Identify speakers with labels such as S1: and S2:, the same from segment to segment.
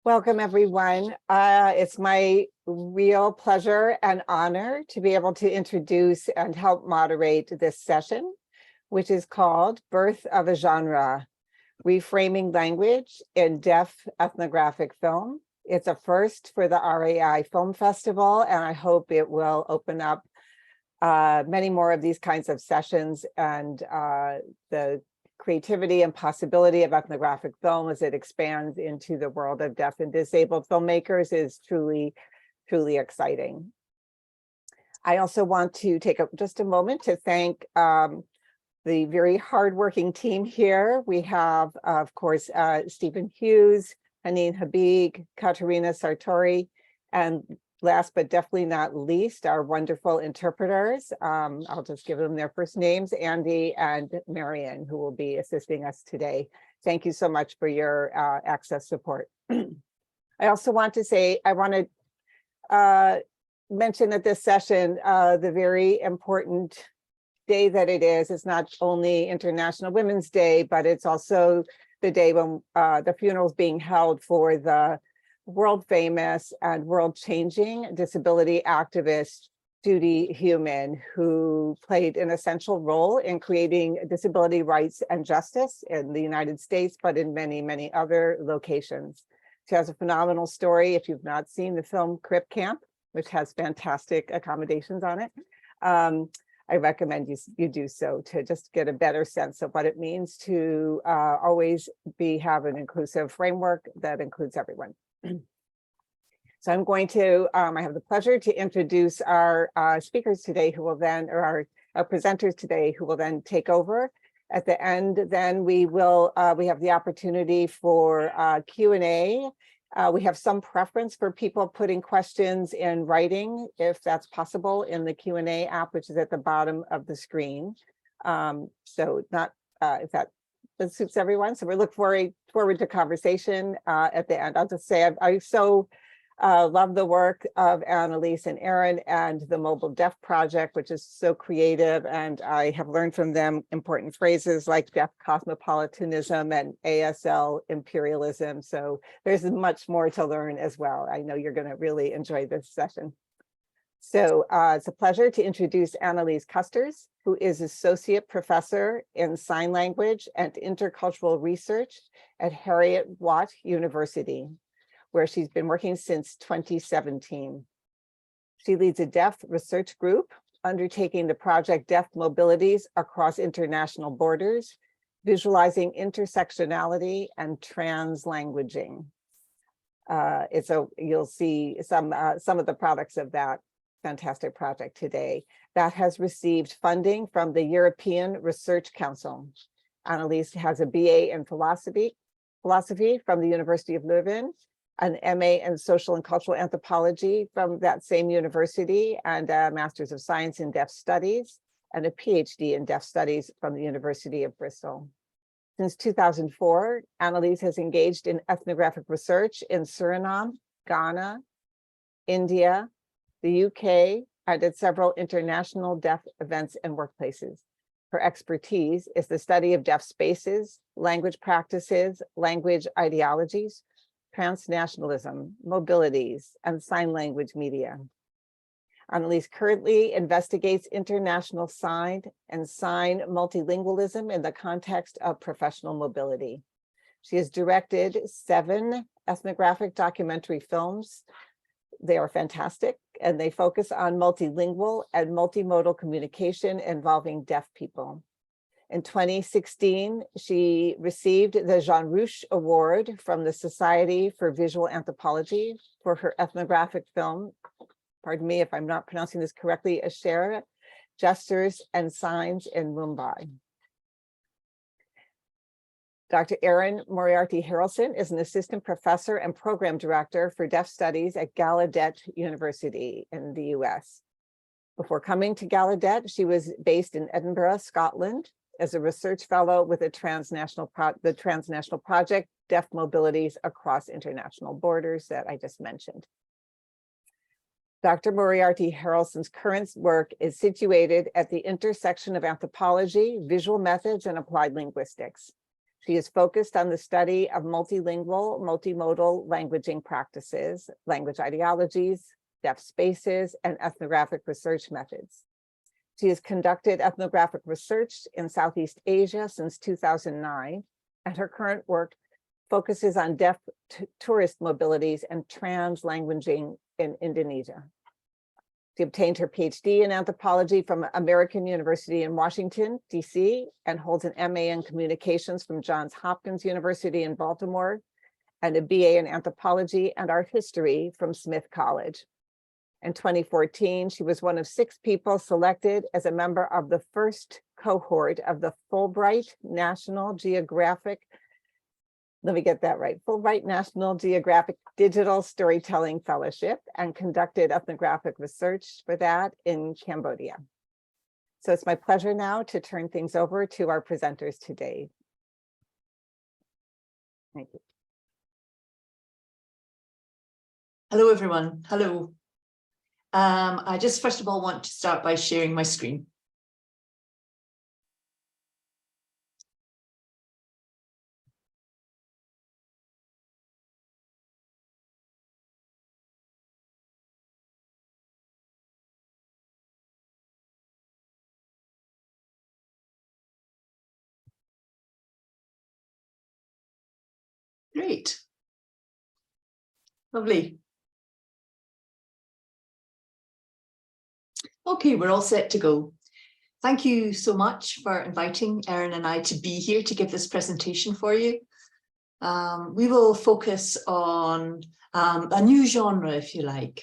S1: Welcome, everyone. It's my real pleasure and honor to be able to introduce and help moderate this session, which is called Birth of a Genre, Reframing Language in Deaf Ethnographic Film. It's a first for the RAI Film Festival, and I hope it will open up many more of these kinds of sessions and the creativity and possibility of ethnographic film as it expands into the world of deaf and disabled filmmakers is truly, truly exciting. I also want to take just a moment to thank the very hardworking team here. We have, of course, Stephen Hughes, Haneen Habib, Katerina Sartori, and last but definitely not least, our wonderful interpreters. I'll just give them their first names, Andy and Marion, who will be assisting us today. Thank you so much for your access support. I also want to say, I want to mention at this session, the very important day that it is. It's not only International Women's Day, but it's also the day when the funeral is being held for the world famous and world changing disability activist Judy Heumann, who played an essential role in creating disability rights and justice in the United States, but in many, many other locations. She has a phenomenal story. If you've not seen the film Crip Camp, which has fantastic accommodations on it, I recommend you do so to just get a better sense of what it means to always have an inclusive framework that includes everyone. So I'm going to, I have the pleasure to introduce our speakers today who will then, or our presenters today who will then take over. At the end, then we have the opportunity for Q&A. We have some preference for people putting questions in writing, if that's possible, in the Q&A app, which is at the bottom of the screen. So not, if that suits everyone. So we look forward to conversation at the end. I'll just say I so love the work of Annalise and Aaron and the Mobile Deaf Project, which is so creative. And I have learned from them important phrases like deaf cosmopolitanism and ASL imperialism. So there's much more to learn as well. I know you're going to really enjoy this session. So it's a pleasure to introduce Annalise Custers, who is Associate Professor in Sign Language and Intercultural Research at Heriot-Watt University, where she's been working since 2017. She leads a deaf research group undertaking the project Deaf Mobilities Across International Borders, Visualizing Intersectionality and Translanguaging. You'll see some of the products of that fantastic project today. That has received funding from the European Research Council. Annalise has a BA in philosophy from the University of Leuven, an MA in social and cultural anthropology from that same university, and a Master's of Science in Deaf Studies, and a PhD in Deaf Studies from the University of Bristol. Since 2004, Annalise has engaged in ethnographic research in Suriname, Ghana, India, the UK, and at several international deaf events and workplaces. Her expertise is the study of deaf spaces, language practices, language ideologies, transnationalism, mobilities, and sign language media. Annalise currently investigates international sign and sign multilingualism in the context of professional mobility. She has directed 7 ethnographic documentary films. They are fantastic, and they focus on multilingual and multimodal communication involving deaf people. In 2016, she received the Jean Rouch Award from the Society for Visual Anthropology for her ethnographic film, pardon me if I'm not pronouncing this correctly, Ashera, Gestures and Signs in Mumbai. Dr. Erin Moriarty Harrelson is an assistant professor and program director for deaf studies at Gallaudet University in the US. Before coming to Gallaudet, she was based in Edinburgh, Scotland, as a research fellow with the transnational project, Deaf Mobilities Across International Borders that I just mentioned. Dr. Moriarty Harrelson's current work is situated at the intersection of anthropology, visual methods, and applied linguistics. She is focused on the study of multilingual, multimodal languaging practices, language ideologies, deaf spaces, and ethnographic research methods. She has conducted ethnographic research in Southeast Asia since 2009, and her current work focuses on deaf tourist mobilities and trans-languaging in Indonesia. She obtained her PhD in anthropology from American University in Washington, DC, and holds an MA in communications from Johns Hopkins University in Baltimore, and a BA in anthropology and art history from Smith College. In 2014, she was one of 6 people selected as a member of the first cohort of the Fulbright National Geographic, Fulbright National Geographic Digital Storytelling Fellowship, and conducted ethnographic research for that in Cambodia. So it's my pleasure now to turn things over to our presenters today. Thank you.
S2: Hello, everyone. Hello. I just first of all want to start by sharing my screen. Great. Lovely. Okay, we're all set to go. Thank you so much for inviting Erin and I to be here to give this presentation for you. We will focus on a new genre, if you like.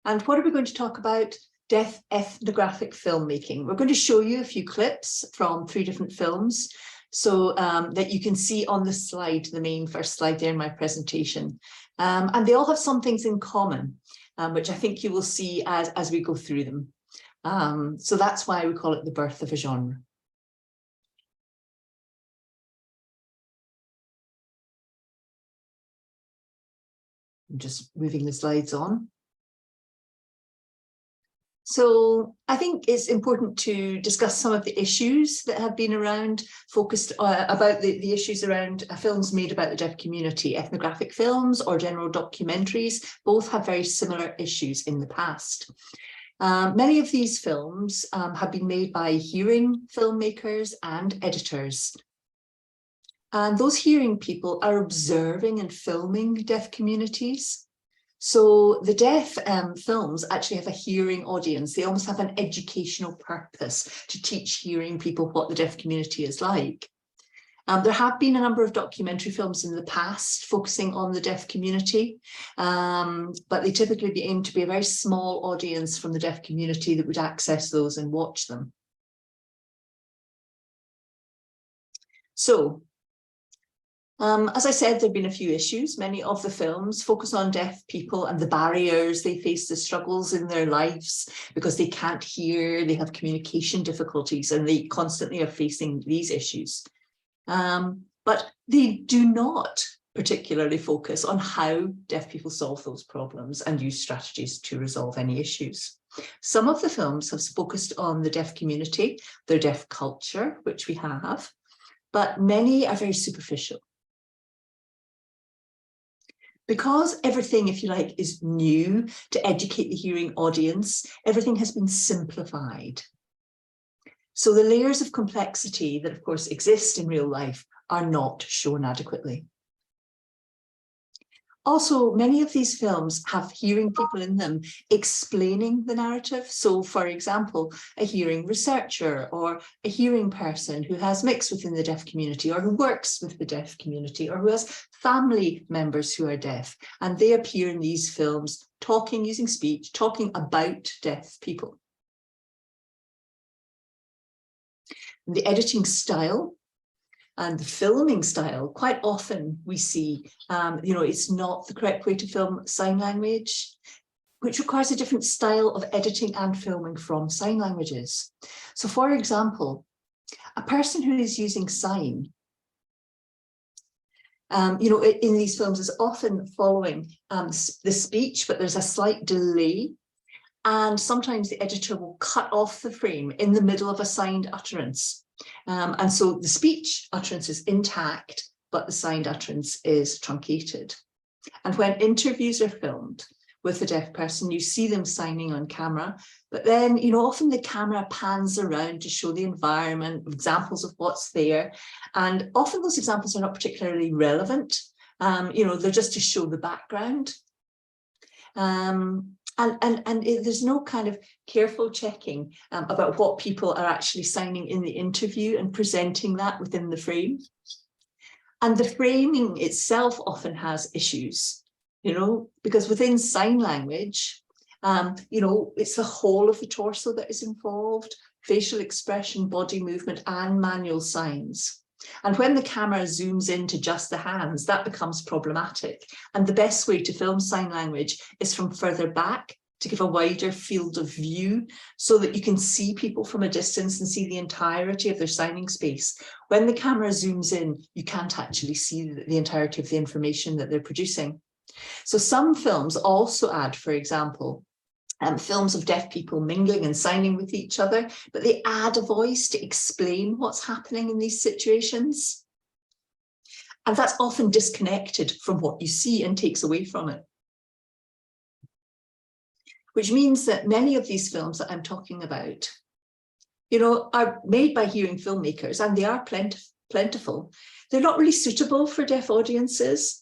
S2: And what are we going to talk about? Deaf ethnographic filmmaking. We're going to show you a few clips from 3 different films so that you can see on the slide, the main first slide there in my presentation. And they all have some things in common, which I think you will see as we go through them. So that's why we call it the birth of a genre. I'm just moving the slides on. So I think it's important to discuss some of the issues that have been around, focused about the issues around films made about the deaf community. Ethnographic films or general documentaries both have very similar issues in the past. Many of these films have been made by hearing filmmakers and editors. And those hearing people are observing and filming deaf communities. So the deaf films actually have a hearing audience. They almost have an educational purpose to teach hearing people what the deaf community is like. There have been a number of documentary films in the past focusing on the deaf community, but they typically aim to be a very small audience from the deaf community that would access those and watch them. So, as I said, there have been a few issues. Many of the films focus on deaf people and the barriers they face, the struggles in their lives because they can't hear, they have communication difficulties, and they constantly are facing these issues. But they do not particularly focus on how deaf people solve those problems and use strategies to resolve any issues. Some of the films have focused on the deaf community, their deaf culture, which we have, but many are very superficial. Because everything, if you like, is new to educate the hearing audience, everything has been simplified. So the layers of complexity that, of course, exist in real life are not shown adequately. Also, many of these films have hearing people in them explaining the narrative. So, for example, a hearing researcher or a hearing person who has mixed within the deaf community or who works with the deaf community or who has family members who are deaf. And they appear in these films talking, using speech, talking about deaf people. The editing style and the filming style, quite often we see, it's not the correct way to film sign language, which requires a different style of editing and filming from sign languages. So, for example, a person who is using sign, in these films is often following the speech, but there's a slight delay. And sometimes the editor will cut off the frame in the middle of a signed utterance. And so the speech utterance is intact, but the signed utterance is truncated. And when interviews are filmed with a deaf person, you see them signing on camera, but then, often the camera pans around to show the environment, examples of what's there. And often those examples are not particularly relevant. They're just to show the background. And there's no kind of careful checking about what people are actually signing in the interview and presenting that within the frame. And the framing itself often has issues, because within sign language, it's the whole of the torso that is involved, facial expression, body movement, and manual signs. And when the camera zooms into just the hands, that becomes problematic. And the best way to film sign language is from further back to give a wider field of view so that you can see people from a distance and see the entirety of their signing space. When the camera zooms in, you can't actually see the entirety of the information that they're producing. So some films also add, for example, films of deaf people mingling and signing with each other, but they add a voice to explain what's happening in these situations. And that's often disconnected from what you see and takes away from it. Which means that many of these films that I'm talking about, are made by hearing filmmakers, and they are plentiful. They're not really suitable for deaf audiences.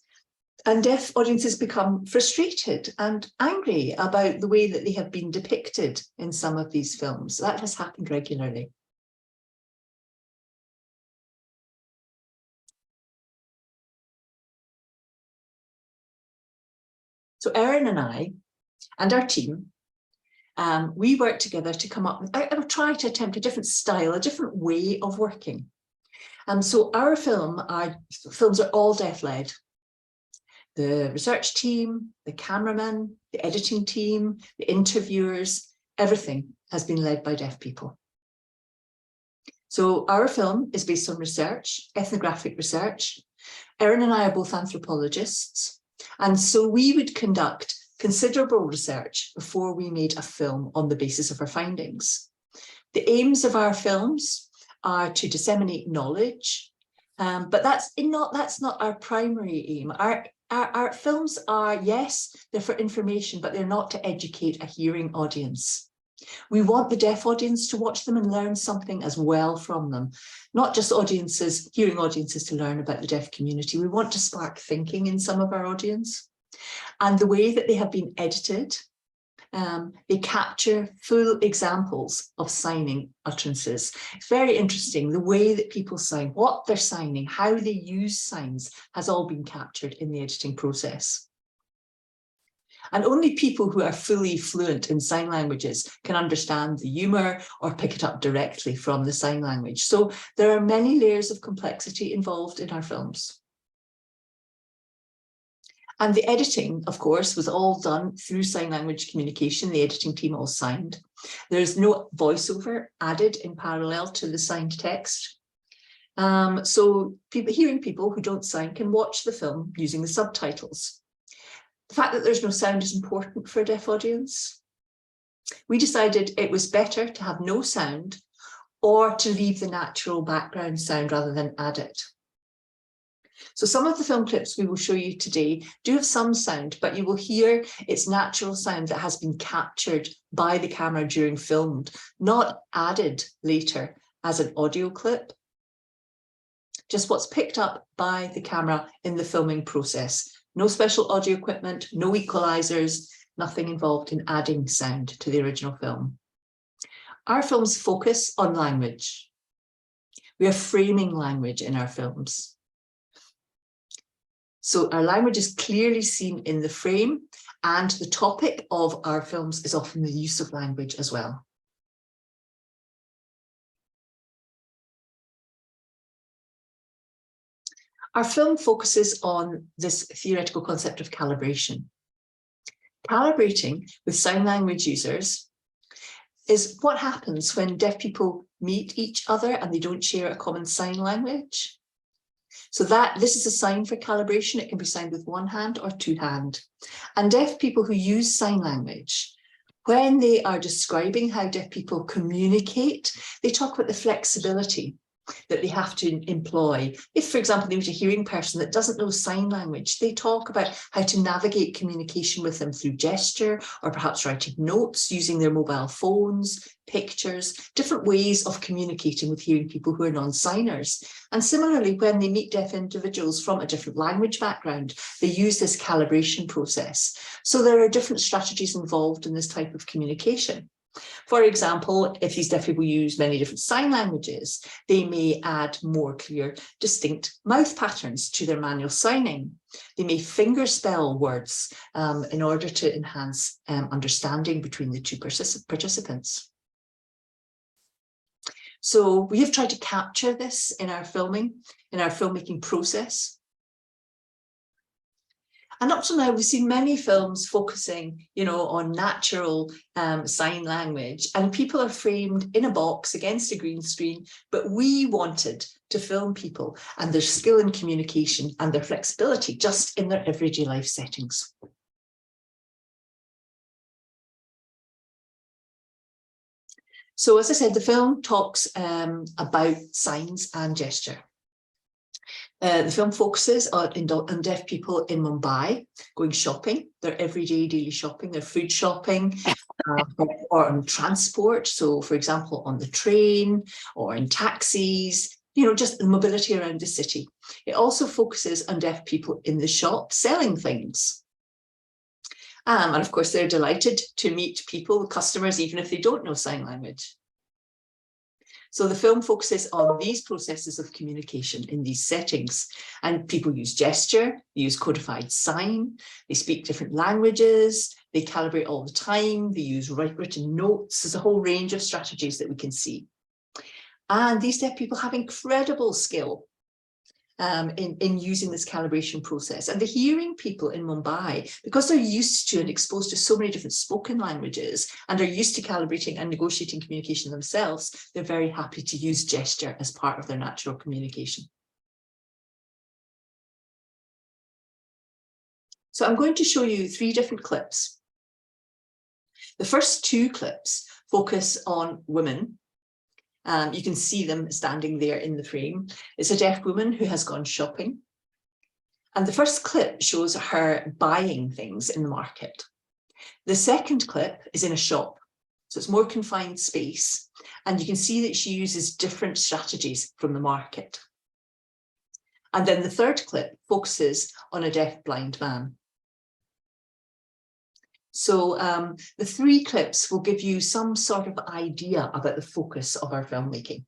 S2: And deaf audiences become frustrated and angry about the way that they have been depicted in some of these films. That has happened regularly. So Erin and I and our team, we worked together to come up with, I would try to attempt a different style, a different way of working. So our films are all deaf-led. The research team, the cameraman, the editing team, the interviewers, everything has been led by deaf people. So our film is based on research, ethnographic research. Erin and I are both anthropologists. And so we would conduct considerable research before we made a film on the basis of our findings. The aims of our films are to disseminate knowledge, but that's not our primary aim. Our films are, yes, they're for information, but they're not to educate a hearing audience. We want the deaf audience to watch them and learn something as well from them, not just hearing audiences to learn about the deaf community. We want to spark thinking in some of our audience. And the way that they have been edited, they capture full examples of signing utterances. It's very interesting, the way that people sign, what they're signing, how they use signs has all been captured in the editing process. And only people who are fully fluent in sign languages can understand the humour or pick it up directly from the sign language. So there are many layers of complexity involved in our films. And the editing, of course, was all done through sign language communication. The editing team all signed. There's no voiceover added in parallel to the signed text. So hearing people who don't sign can watch the film using the subtitles. The fact that there's no sound is important for a deaf audience. We decided it was better to have no sound or to leave the natural background sound rather than add it. So some of the film clips we will show you today do have some sound, but you will hear its natural sound that has been captured by the camera during filmed, not added later as an audio clip. Just what's picked up by the camera in the filming process. No special audio equipment, no equalizers, nothing involved in adding sound to the original film. Our films focus on language. We are framing language in our films. So our language is clearly seen in the frame, and the topic of our films is often the use of language as well. Our film focuses on this theoretical concept of calibration. Calibrating with sign language users is what happens when deaf people meet each other and they don't share a common sign language. So this is a sign for calibration. It can be signed with one hand or two hand. And deaf people who use sign language when they are describing how deaf people communicate, they talk about the flexibility that they have to employ. If, for example, they meet a hearing person that doesn't know sign language, they talk about how to navigate communication with them through gesture, or perhaps writing notes using their mobile phones, pictures, different ways of communicating with hearing people who are non-signers. And similarly, when they meet deaf individuals from a different language background, they use this calibration process. So there are different strategies involved in this type of communication. For example, if these deaf people use many different sign languages, they may add more clear, distinct mouth patterns to their manual signing. They may fingerspell words in order to enhance understanding between the two participants. So we have tried to capture this in our filmmaking process. And up to now, we've seen many films focusing, on natural sign language, and people are framed in a box against a green screen, but we wanted to film people and their skill in communication and their flexibility just in their everyday life settings. So as I said, the film talks about signs and gesture. The film focuses on deaf people in Mumbai going shopping, their everyday daily shopping, their food shopping, or on transport. So, for example, on the train or in taxis, just the mobility around the city. It also focuses on deaf people in the shop selling things. And of course, they're delighted to meet people, customers, even if they don't know sign language. So the film focuses on these processes of communication in these settings, and people use gesture, they use codified sign, they speak different languages, they calibrate all the time, they use written notes. There's a whole range of strategies that we can see. And these deaf people have incredible skill in using this calibration process. And the hearing people in Mumbai, because they're used to and exposed to so many different spoken languages and are used to calibrating and negotiating communication themselves, they're very happy to use gesture as part of their natural communication. So I'm going to show you 3 different clips. The first 2 clips focus on women. You can see them standing there in the frame. It's a deaf woman who has gone shopping. And the first clip shows her buying things in the market. The second clip is in a shop. So it's more confined space. And you can see that she uses different strategies from the market. And then the third clip focuses on a deaf-blind man. So the 3 clips will give you some sort of idea about the focus of our filmmaking.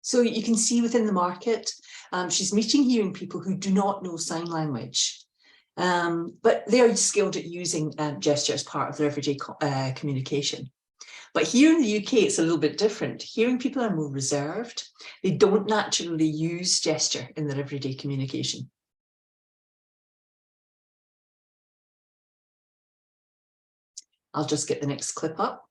S2: So you can see within the market, she's meeting hearing people who do not know sign language, but they are skilled at using gesture as part of their everyday communication. But here in the UK, it's a little bit different. Hearing people are more reserved. They don't naturally use gesture in their everyday communication. I'll just get the next clip up.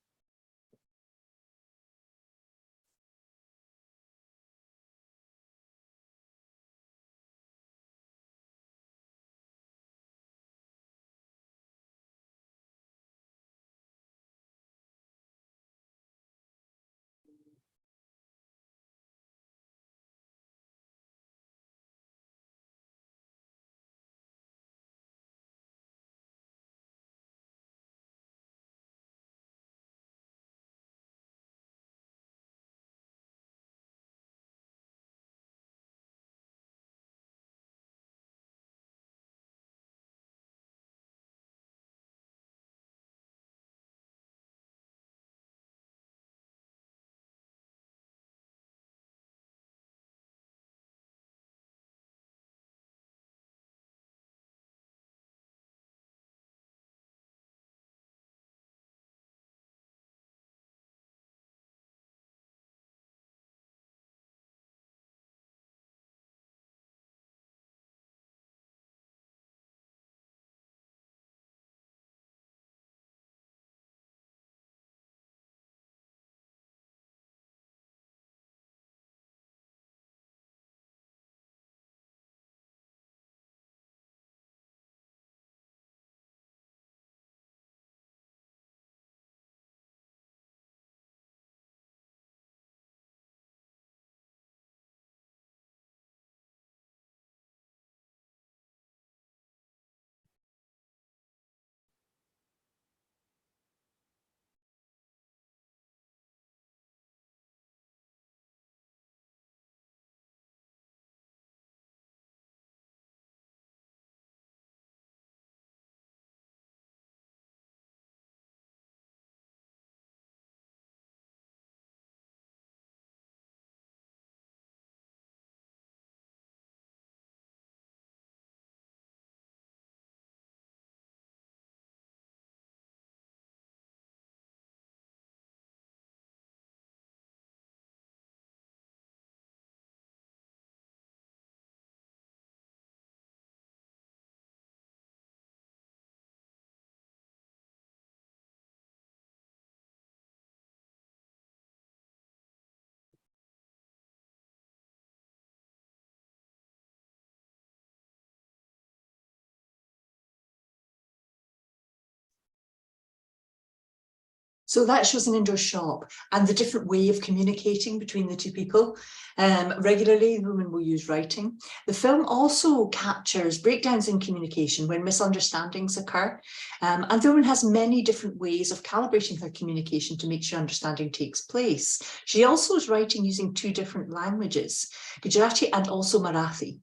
S2: So that shows an indoor shop and the different way of communicating between the two people. Regularly, the woman will use writing. The film also captures breakdowns in communication when misunderstandings occur. And the woman has many different ways of calibrating her communication to make sure understanding takes place. She also is writing using 2 different languages, Gujarati and also Marathi.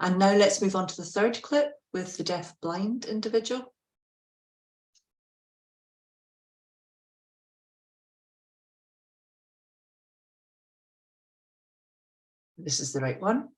S2: And now let's move on to the third clip with the deaf-blind individual. This is the right one.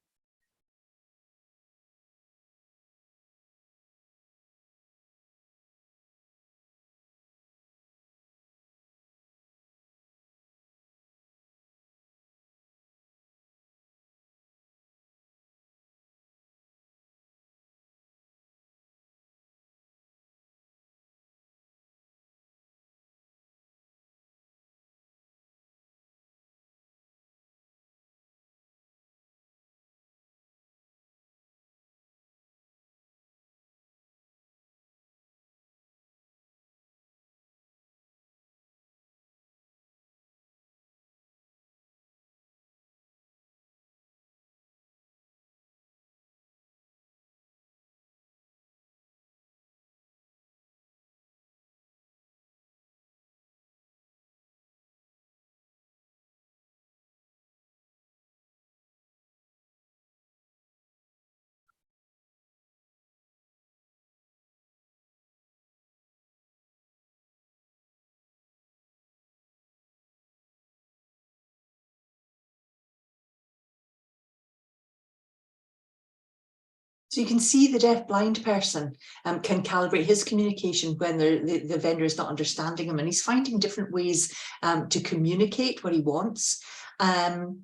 S2: So you can see the deaf-blind person can calibrate his communication when the vendor is not understanding him, and he's finding different ways to communicate what he wants. And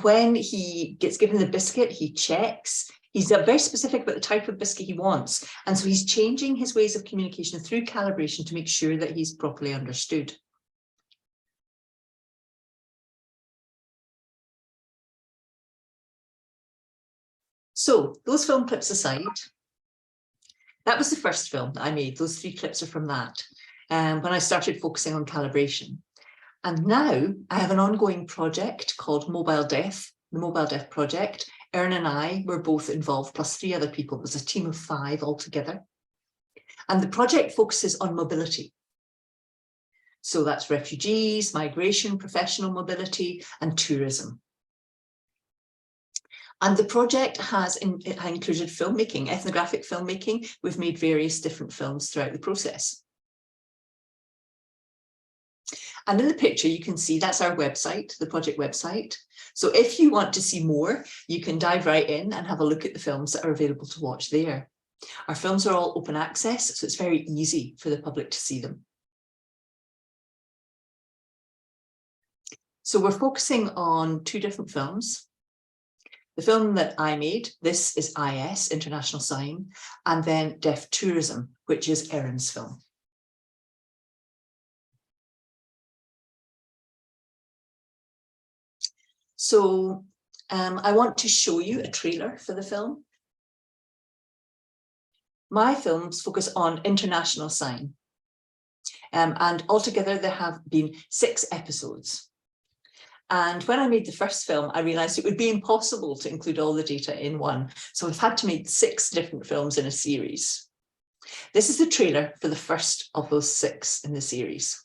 S2: when he gets given the biscuit, he checks. He's very specific about the type of biscuit he wants. And so he's changing his ways of communication through calibration to make sure that he's properly understood. So those film clips aside, that was the first film that I made. Those 3 clips are from that, when I started focusing on calibration. And now I have an ongoing project called Mobile Deaf, the Mobile Deaf Project. Erin and I were both involved, plus 3 other people. It was a team of 5 altogether. And the project focuses on mobility. So that's refugees, migration, professional mobility, and tourism. And the project has included filmmaking, ethnographic filmmaking. We've made various different films throughout the process. And in the picture, you can see that's our website, the project website. So if you want to see more, you can dive right in and have a look at the films that are available to watch there. Our films are all open access, so it's very easy for the public to see them. So we're focusing on 2 different films. The film that I made, this is IS, International Sign, and then Deaf Tourism, which is Erin's film. So I want to show you a trailer for the film. My films focus on International Sign, and altogether there have been 6 episodes. And when I made the first film, I realized it would be impossible to include all the data in one. So I've had to make 6 different films in a series. This is the trailer for the first of those 6 in the series.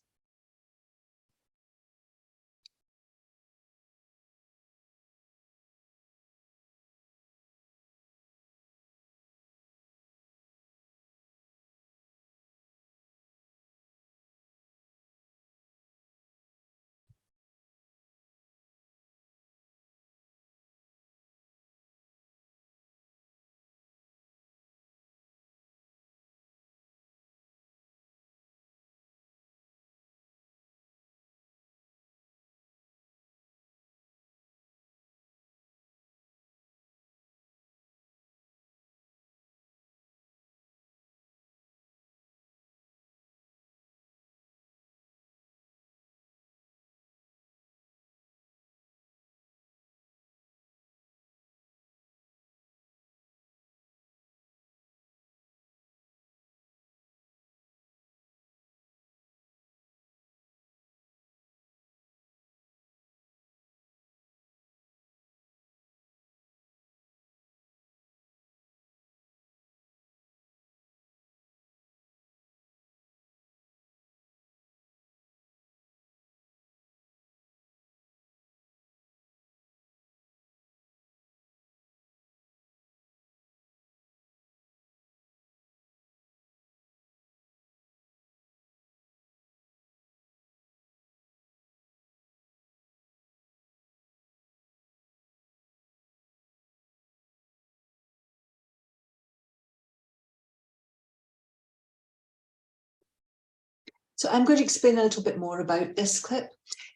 S2: So I'm going to explain a little bit more about this clip.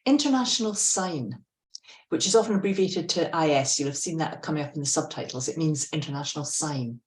S2: International Sign, which is often abbreviated to IS. You'll have seen that coming up in the subtitles. It means International Sign.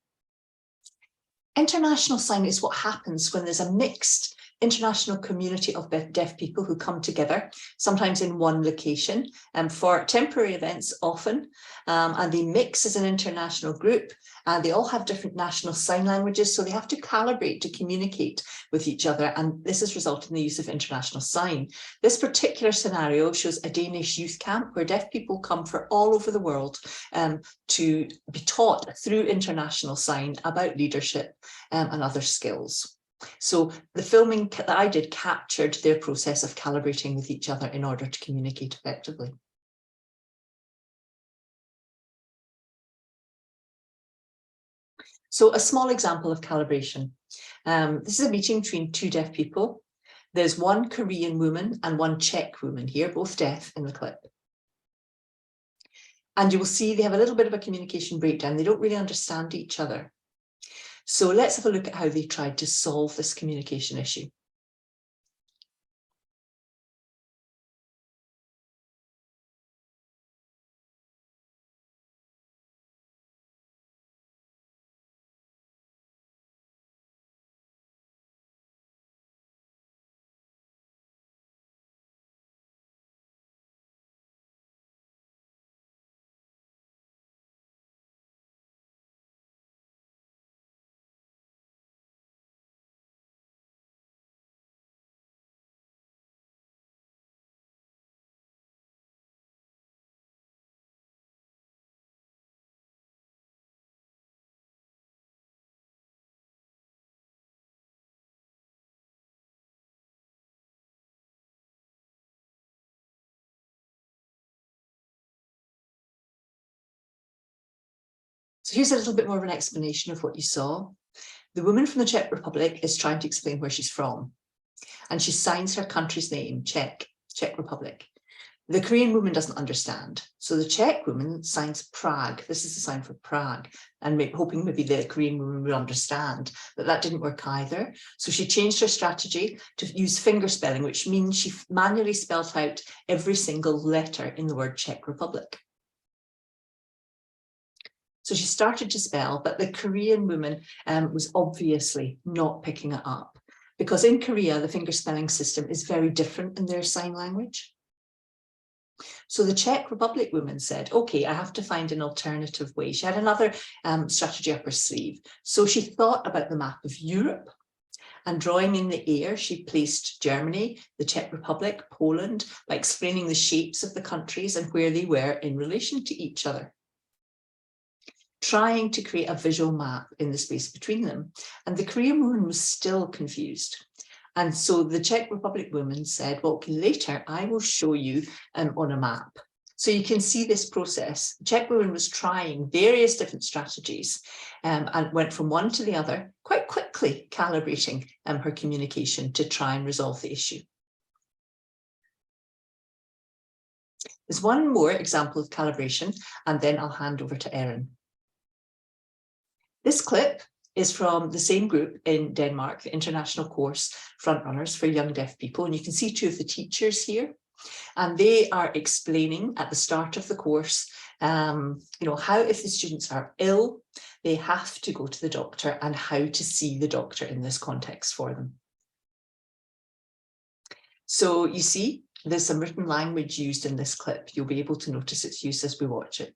S2: International Sign is what happens when there's a mixed international community of deaf people who come together, sometimes in one location, for temporary events often, and they mix as an international group, and they all have different national sign languages, so they have to calibrate to communicate with each other, and this has resulted in the use of international sign. This particular scenario shows a Danish youth camp where deaf people come from all over the world to be taught through international sign about leadership and other skills. So the filming that I did captured their process of calibrating with each other in order to communicate effectively. So a small example of calibration. This is a meeting between 2 deaf people. There's one Korean woman and one Czech woman here, both deaf in the clip. And you will see they have a little bit of a communication breakdown. They don't really understand each other. So let's have a look at how they tried to solve this communication issue. So here's a little bit more of an explanation of what you saw. The woman from the Czech Republic is trying to explain where she's from, and she signs her country's name, Czech Republic. The Korean woman doesn't understand. So the Czech woman signs Prague. This is the sign for Prague, and hoping maybe the Korean woman would understand, but that didn't work either. So she changed her strategy to use finger spelling, which means she manually spelled out every single letter in the word Czech Republic. So she started to spell, but the Korean woman was obviously not picking it up, because in Korea, the finger spelling system is very different in their sign language. So the Czech Republic woman said, okay, I have to find an alternative way. She had another strategy up her sleeve. So she thought about the map of Europe, and drawing in the air, she placed Germany, the Czech Republic, Poland, by explaining the shapes of the countries and where they were in relation to each other, trying to create a visual map in the space between them. And the Korean woman was still confused. And so the Czech Republic woman said, well, okay, later I will show you on a map. So you can see this process. The Czech woman was trying various different strategies and went from one to the other, quite quickly calibrating her communication to try and resolve the issue. There's one more example of calibration, and then I'll hand over to Erin. This clip is from the same group in Denmark, the international course Frontrunners for Young Deaf People. And you can see two of the teachers here. And they are explaining at the start of the course, how if the students are ill, they have to go to the doctor, and how to see the doctor in this context for them. So you see, there's some written language used in this clip. You'll be able to notice its use as we watch it.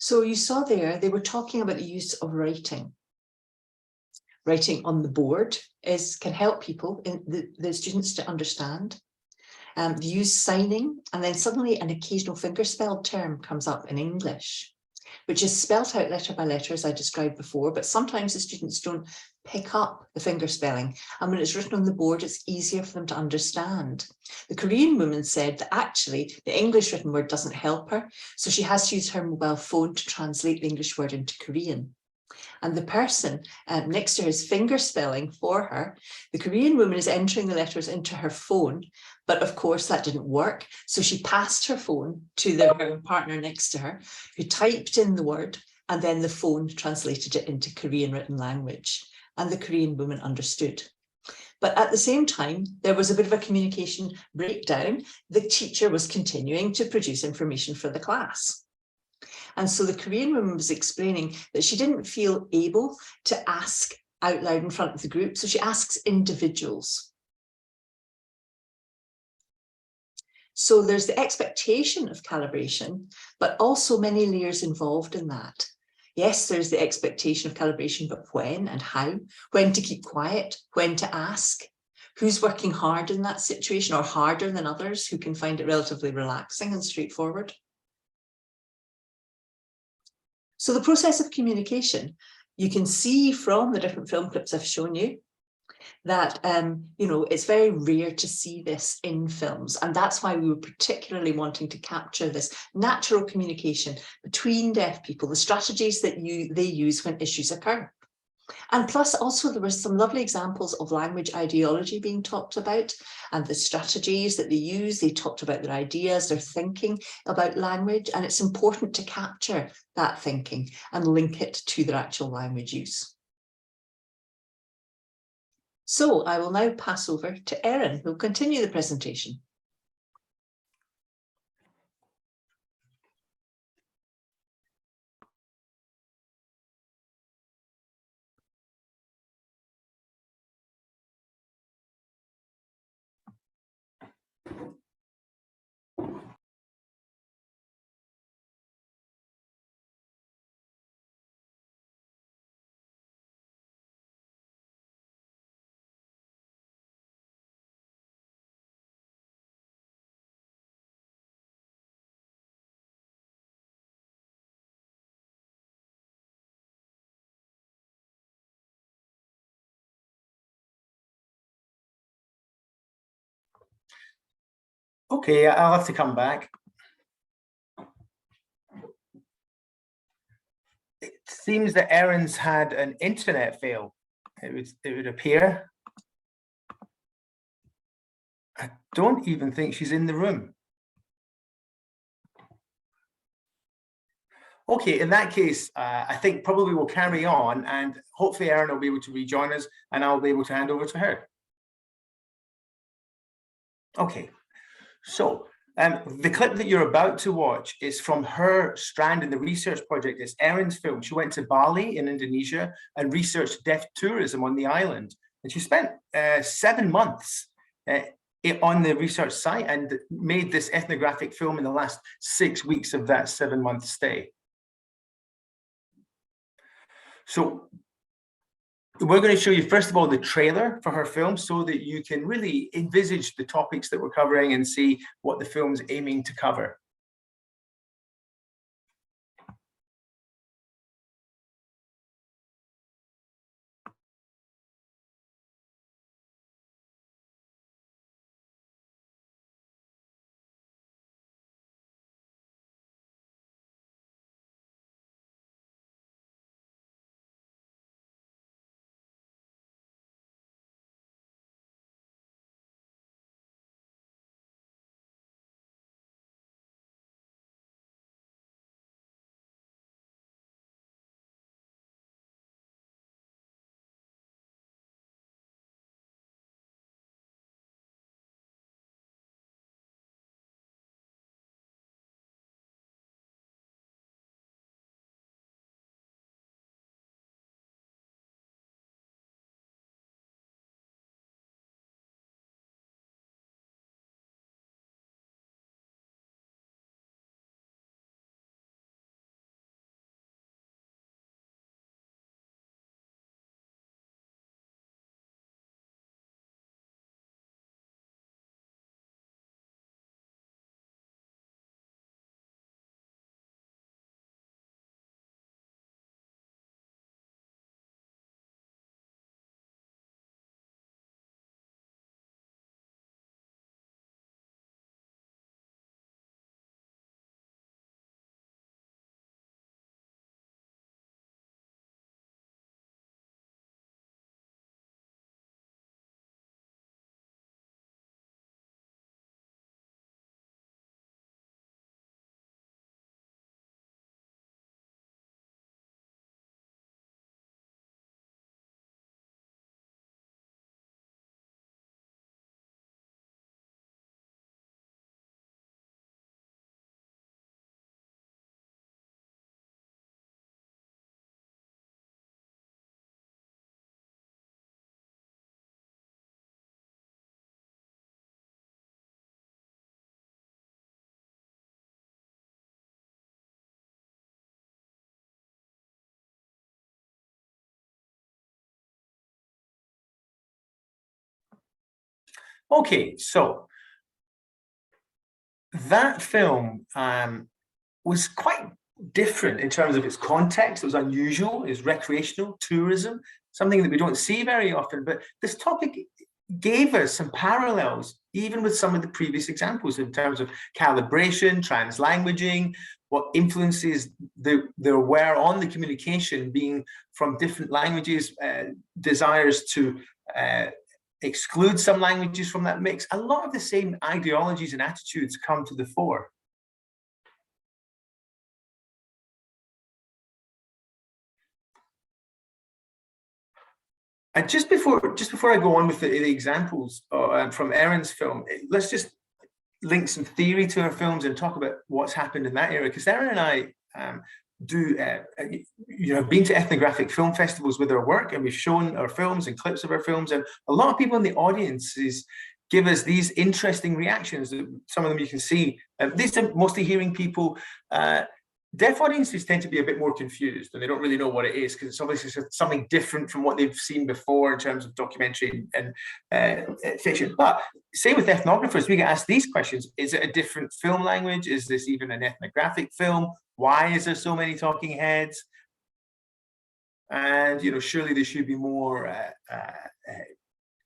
S2: So you saw there, they were talking about the use of writing. Writing on the board can help people, the students, to understand. They use signing, and then suddenly an occasional fingerspelled term comes up in English, which is spelt out letter by letter, as I described before, but sometimes the students don't pick up the finger spelling. And when it's written on the board, it's easier for them to understand. The Korean woman said that actually the English written word doesn't help her, so she has to use her mobile phone to translate the English word into Korean. And the person next to her is finger spelling for her. The Korean woman is entering the letters into her phone, but of course that didn't work. So she passed her phone to her partner next to her, who typed in the word, and then the phone translated it into Korean written language. And the Korean woman understood. But at the same time, there was a bit of a communication breakdown. The teacher was continuing to produce information for the class. And so the Korean woman was explaining that she didn't feel able to ask out loud in front of the group, so she asks individuals. So there's the expectation of calibration, but also many layers involved in that. Yes, there's the expectation of calibration, but when and how, when to keep quiet, when to ask, who's working hard in that situation or harder than others who can find it relatively relaxing and straightforward. So the process of communication, you can see from the different film clips I've shown you that, it's very rare to see this in films. And that's why we were particularly wanting to capture this natural communication between deaf people, the strategies that they use when issues occur. And plus also there were some lovely examples of language ideology being talked about and the strategies that they use. They talked about their ideas, their thinking about language, and it's important to capture that thinking and link it to their actual language use. So I will now pass over to Erin, who will continue the presentation.
S3: Okay, I'll have to come back. It seems that Erin's had an internet fail. It would appear. I don't even think she's in the room. Okay, in that case, I think probably we'll carry on, and hopefully Erin will be able to rejoin us and I'll be able to hand over to her. Okay, so the clip that you're about to watch is from her strand in the research project. It's Erin's film. She went to Bali in Indonesia and researched deaf tourism on the island. And she spent 7 months on the research site and made this ethnographic film in the last 6 weeks of that 7-month stay. So we're going to show you, first of all, the trailer for her film so that you can really envisage the topics that we're covering and see what the film's aiming to cover. Okay, so that film was quite different in terms of its context. It was unusual, it was recreational, tourism, something that we don't see very often. But this topic gave us some parallels, even with some of the previous examples in terms of calibration, translanguaging, what influences there were on the communication being from different languages, desires to exclude some languages from that mix. A lot of the same ideologies and attitudes come to the fore. And just before I go on with the examples from Erin's film, let's just link some theory to our films and talk about what's happened in that area. Because Erin and I been to ethnographic film festivals with our work, and we've shown our films and clips of our films, and a lot of people in the audiences give us these interesting reactions. Some of them you can see. These are mostly hearing people. Deaf audiences tend to be a bit more confused, and they don't really know what it is, because it's obviously something different from what they've seen before in terms of documentary and fiction. But same with ethnographers, we get asked these questions. Is it a different film language? Is this even an ethnographic film? Why is there so many talking heads? And, surely there should be more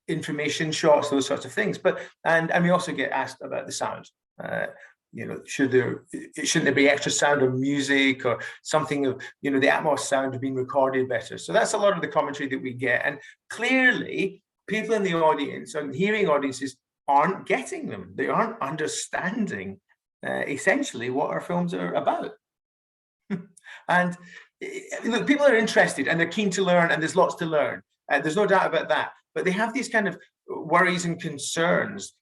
S3: information shots, those sorts of things. But, and we also get asked about the sound. Shouldn't there be extra sound or music or something of, the Atmos sound have been recorded better? So that's a lot of the commentary that we get. And clearly, people in the audience and hearing audiences aren't getting them. They aren't understanding essentially what our films are about. And look, people are interested and they're keen to learn, and there's lots to learn. There's no doubt about that. But they have these kind of worries and concerns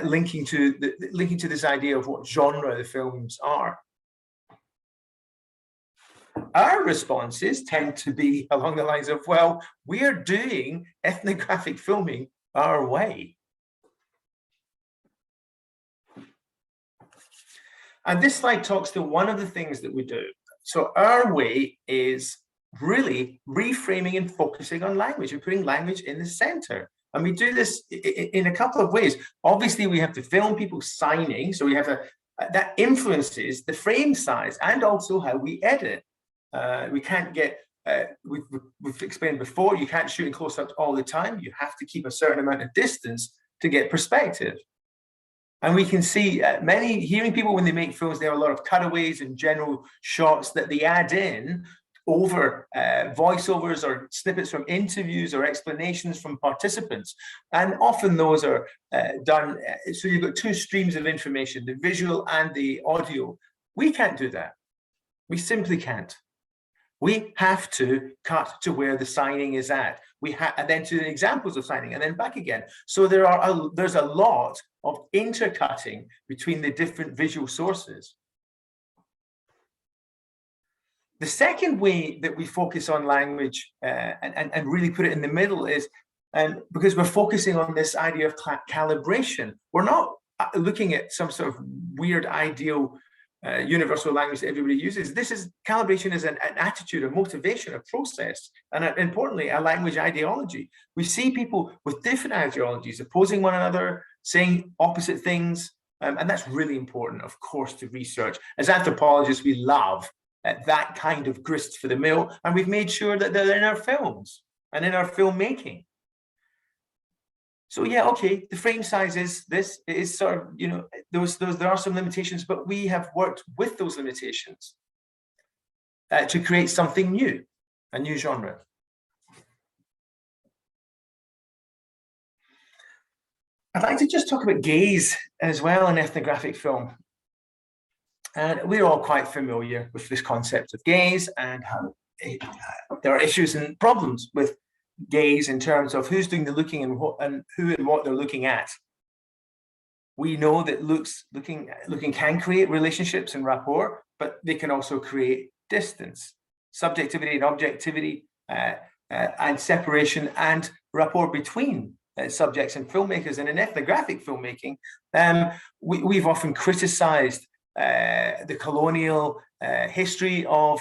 S3: linking to this idea of what genre the films are. Our responses tend to be along the lines of, well, we're doing ethnographic filming our way. And this slide talks to one of the things that we do. So our way is really reframing and focusing on language and putting language in the center. And we do this in a couple of ways. Obviously, we have to film people signing. So we have that influences the frame size and also how we edit. We can't get, we've explained before, you can't shoot in close-ups all the time. You have to keep a certain amount of distance to get perspective. And we can see hearing people when they make films, they have a lot of cutaways and general shots that they add in over voiceovers or snippets from interviews or explanations from participants. And often those are done, so you've got two streams of information, the visual and the audio. We can't do that. We simply can't. We have to cut to where the signing is at. And then to the examples of signing and then back again. So there's a lot of intercutting between the different visual sources. The second way that we focus on language and really put it in the middle is, because we're focusing on this idea of calibration. We're not looking at some sort of weird ideal universal language that everybody uses. Calibration is an attitude, a motivation, a process, and importantly, a language ideology. We see people with different ideologies opposing one another, saying opposite things, and that's really important, of course, to research. As anthropologists, we love that kind of grist for the mill, and we've made sure that they're in our films and in our filmmaking. So yeah, okay, the frame size is this. It is sort of, there are some limitations, but we have worked with those limitations to create something new, a new genre. I'd like to just talk about gaze as well in ethnographic film. And we're all quite familiar with this concept of gaze and how there are issues and problems with gaze in terms of who's doing the looking and who and what they're looking at. We know that looking can create relationships and rapport, but they can also create distance, subjectivity and objectivity, and separation and rapport between subjects and filmmakers. And in ethnographic filmmaking, we've often criticized the colonial history of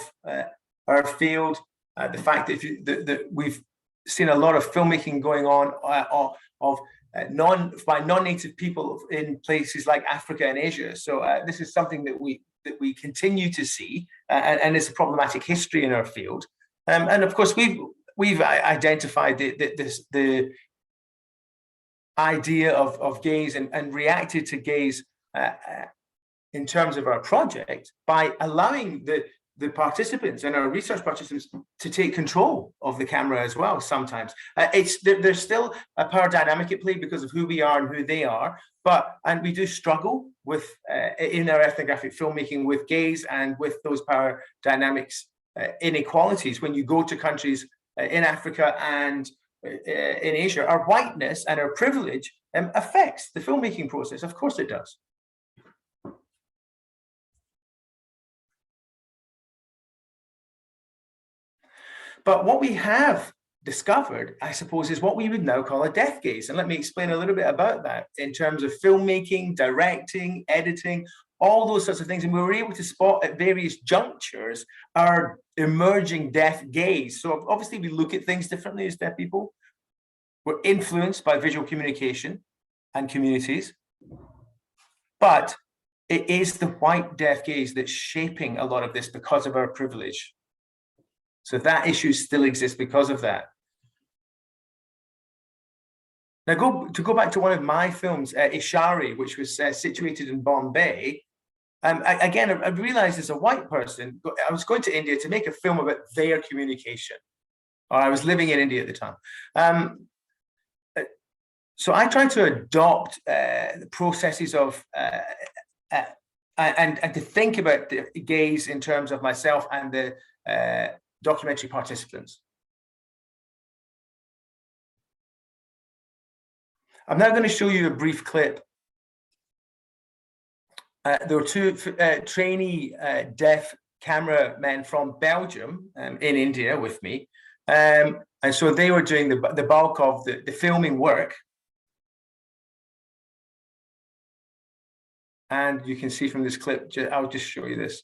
S3: our field, the fact that we've seen a lot of filmmaking going on of non-native people in places like Africa and Asia. So this is something that we continue to see, and it's a problematic history in our field. And of course, we've identified the idea of gaze and reacted to gaze in terms of our project by allowing the participants and our research participants to take control of the camera as well. Sometimes there's still a power dynamic at play because of who we are and who they are, and we do struggle with in our ethnographic filmmaking with gaze and with those power dynamics inequalities. When you go to countries in Africa and in Asia, our whiteness and our privilege affects the filmmaking process. Of course it does. But what we have discovered, I suppose, is what we would now call a death gaze. And let me explain a little bit about that in terms of filmmaking, directing, editing, all those sorts of things. And we were able to spot at various junctures our emerging deaf gaze. So obviously we look at things differently as deaf people. We're influenced by visual communication and communities. But it is the white deaf gaze that's shaping a lot of this because of our privilege. So that issue still exists because of that. Now, to go back to one of my films, Ishari, which was situated in Bombay. Again, I realized as a white person, I was going to India to make a film about their communication. Or I was living in India at the time. So I tried to adopt the processes of and to think about the gaze in terms of myself and the documentary participants. I'm now going to show you a brief clip. There were two trainee deaf cameramen from Belgium in India with me. And so they were doing the bulk of the filming work. And you can see from this clip, I'll just show you this.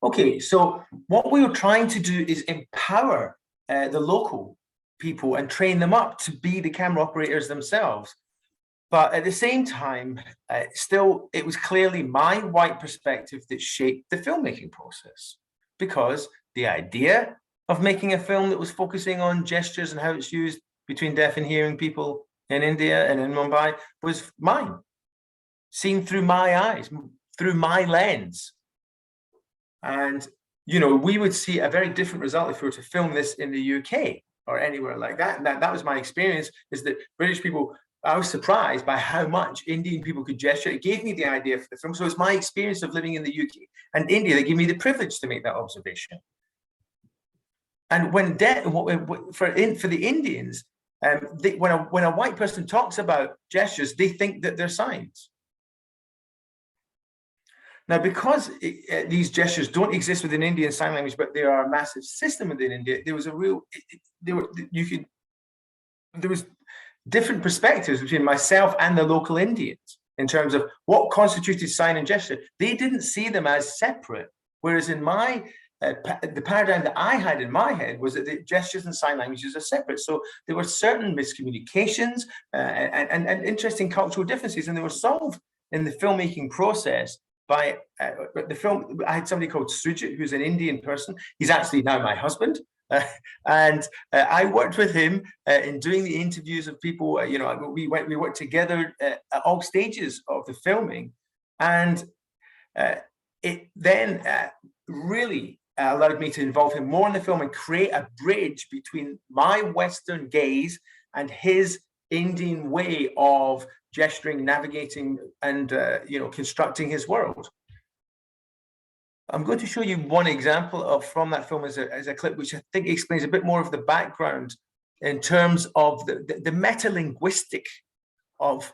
S3: Okay, so what we were trying to do is empower the local people and train them up to be the camera operators themselves. But at the same time, still, it was clearly my white perspective that shaped the filmmaking process, because the idea of making a film that was focusing on gestures and how it's used between deaf and hearing people in India and in Mumbai was mine, seen through my eyes, through my lens. And, you know, we would see a very different result if we were to film this in the UK or anywhere like that. And that was my experience, is that British people, I was surprised by how much Indian people could gesture. It gave me the idea for the film. So it's my experience of living in the UK and India that gave me the privilege to make that observation. And when for the Indians, when a white person talks about gestures, they think that they're signs. Now, because these gestures don't exist within Indian Sign Language, but they are a massive system within India, there was a real, there was different perspectives between myself and the local Indians in terms of what constituted sign and gesture. They didn't see them as separate, whereas in my the paradigm that I had in my head was that the gestures and sign languages are separate. So there were certain miscommunications and interesting cultural differences, and they were solved in the filmmaking process by the film. I had somebody called Sujit, who's an Indian person. He's actually now my husband. And I worked with him in doing the interviews of people. We worked together at all stages of the filming, and it then really allowed me to involve him more in the film and create a bridge between my Western gaze and his Indian way of gesturing, navigating, and constructing his world. I'm going to show you one example from that film as a clip, which I think explains a bit more of the background in terms of the meta-linguistic of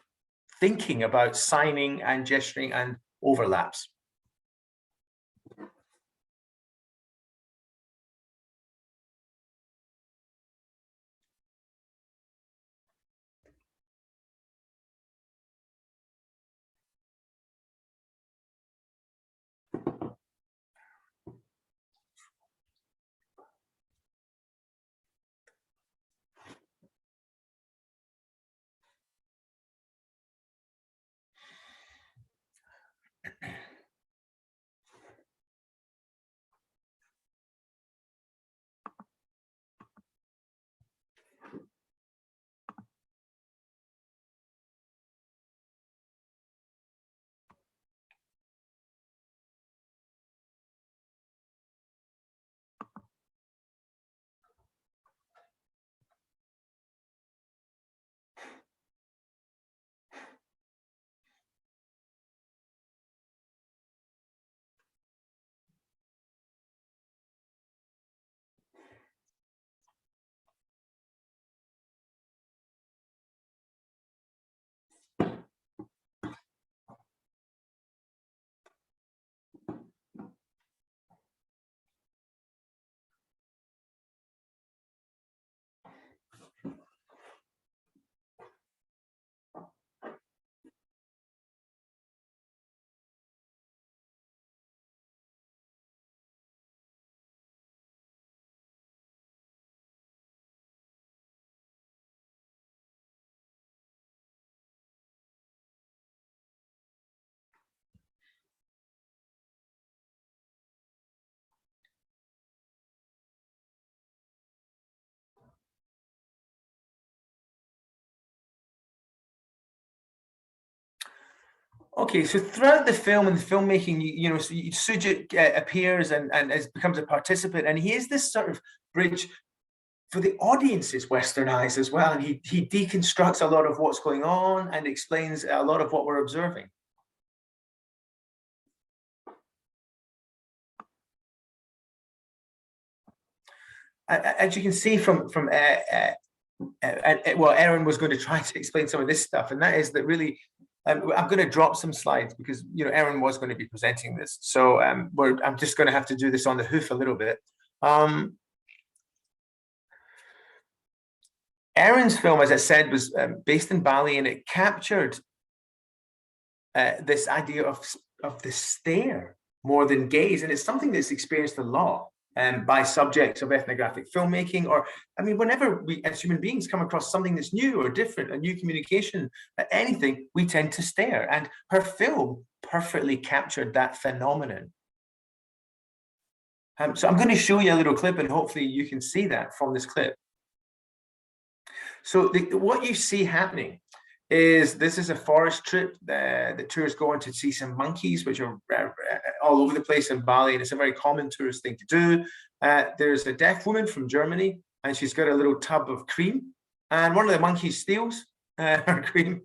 S3: thinking about signing and gesturing and overlaps. Okay, so throughout the film and the filmmaking, Sujit appears and becomes a participant, and he is this sort of bridge for the audience's Western eyes as well, and he deconstructs a lot of what's going on and explains a lot of what we're observing. As you can see from well, Erin was going to try to explain some of this stuff, and that is that really. I'm going to drop some slides because Erin was going to be presenting this, so I'm just going to have to do this on the hoof a little bit. Erin's film, as I said, was based in Bali, and it captured this idea of the stare more than gaze, and it's something that's experienced a lot by subjects of ethnographic filmmaking, or whenever we as human beings come across something that's new or different, a new communication, anything, we tend to stare, and her film perfectly captured that phenomenon. So I'm going to show you a little clip, and hopefully you can see that from this clip. So what you see happening is this is a forest trip. The tourists go on to see some monkeys, which are all over the place in Bali, and it's a very common tourist thing to do. There's a deaf woman from Germany, and she's got a little tub of cream, and one of the monkeys steals her cream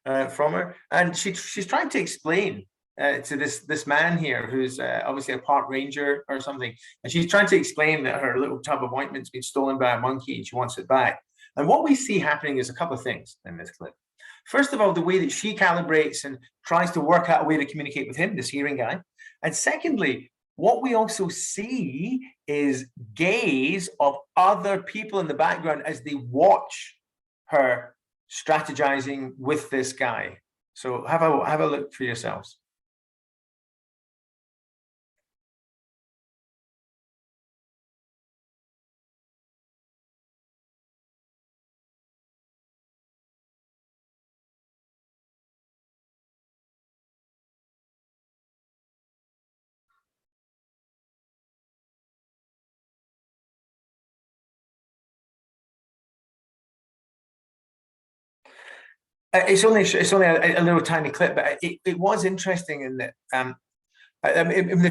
S3: from her, and she's trying to explain to this man here, who's obviously a park ranger or something, and she's trying to explain that her little tub of ointment's been stolen by a monkey and she wants it back. And what we see happening is a couple of things in this clip. First of all, the way that she calibrates and tries to work out a way to communicate with him, this hearing guy. And secondly, what we also see is gaze of other people in the background as they watch her strategizing with this guy. So have a look for yourselves. It's only a little tiny clip, but it was interesting in that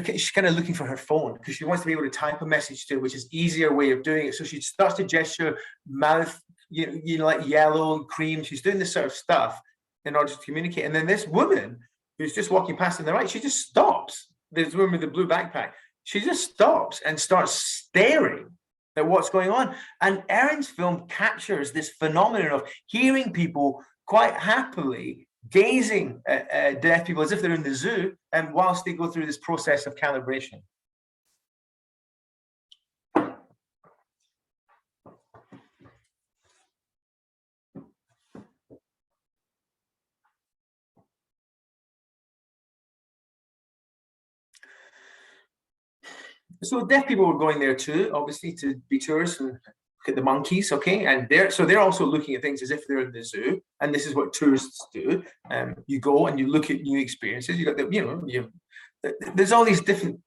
S3: she's kind of looking for her phone because she wants to be able to type a message to, which is easier way of doing it. So she starts to gesture, mouth, you know, like yellow, cream. She's doing this sort of stuff in order to communicate. And then this woman who's just walking past on the right, she just stops. This woman with the blue backpack, she just stops and starts staring at what's going on. And Erin's film captures this phenomenon of hearing people quite happily gazing at deaf people as if they're in the zoo, and whilst they go through this process of calibration. So deaf people were going there too, obviously, to be tourists and look at the monkeys, okay? And they're also looking at things as if they're in the zoo, and this is what tourists do. You go and you look at new experiences. You got the, there's all these different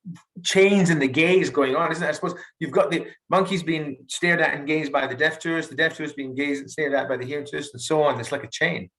S3: chains in the gaze going on, isn't it? I suppose you've got the monkeys being stared at and gazed by the deaf tourists being gazed and stared at by the hearing tourists, and so on. It's like a chain.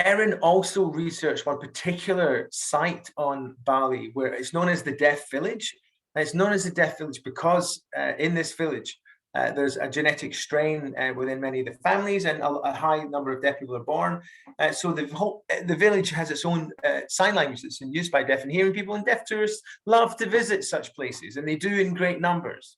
S3: Erin also researched one particular site on Bali where it's known as the Deaf Village. And it's known as the Deaf Village because in this village, there's a genetic strain within many of the families, and a high number of deaf people are born. So the village has its own sign language that's in use by deaf and hearing people, and deaf tourists love to visit such places, and they do in great numbers.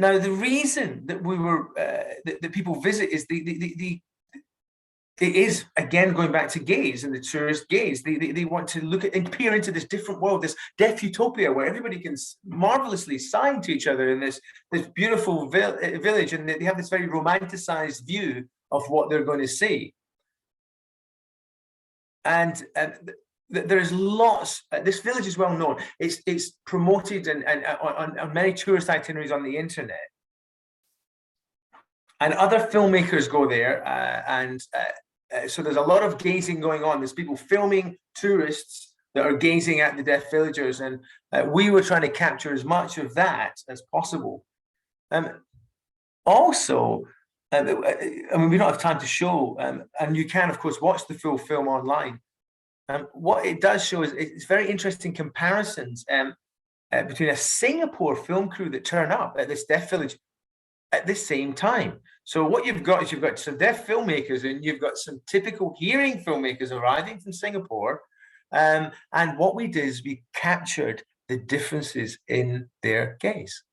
S3: Now, the reason that we were that people visit is it is, again, going back to gaze and the tourist gaze. They want to look at and peer into this different world, this deaf utopia where everybody can marvelously sign to each other in this beautiful village, and they have this very romanticized view of what they're going to see. And there's lots. This village is well known. It's promoted and on many tourist itineraries on the internet. And other filmmakers go there, so there's a lot of gazing going on. There's people filming tourists that are gazing at the deaf villagers, and we were trying to capture as much of that as possible. Also, I mean, we don't have time to show, and you can, of course, watch the full film online. What it does show is it's very interesting comparisons between a Singapore film crew that turn up at this deaf village at the same time. So what you've got is you've got some deaf filmmakers and you've got some typical hearing filmmakers arriving from Singapore. And what we did is we captured the differences in their gaze.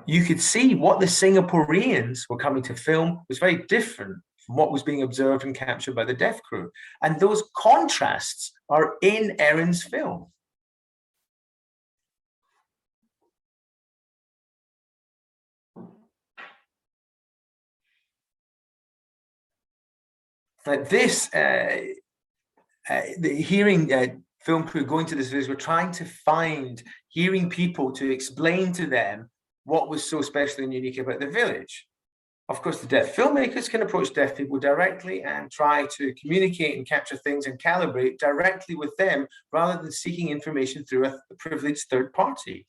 S3: You could see what the Singaporeans were coming to film was very different from what was being observed and captured by the deaf crew. And those contrasts are in Erin's film. This, the hearing film crew going to this village were trying to find hearing people to explain to them what was so special and unique about the village. Of course, the deaf filmmakers can approach deaf people directly and try to communicate and capture things and calibrate directly with them rather than seeking information through a privileged third party.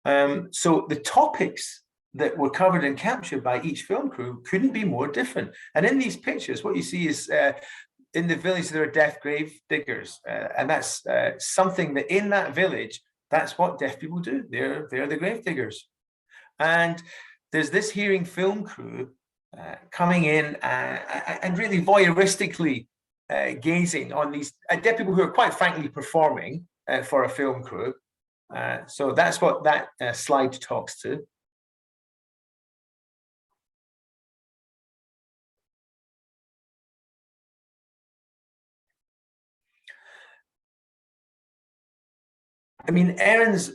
S3: So the topics that were covered and captured by each film crew couldn't be more different. And in these pictures, what you see is in the village, there are deaf grave diggers. And that's something that in that village, that's what deaf people do. They're the grave diggers. And there's this hearing film crew coming in and really voyeuristically gazing on these deaf people who are quite frankly performing for a film crew. So that's what that slide talks to. I mean, Erin's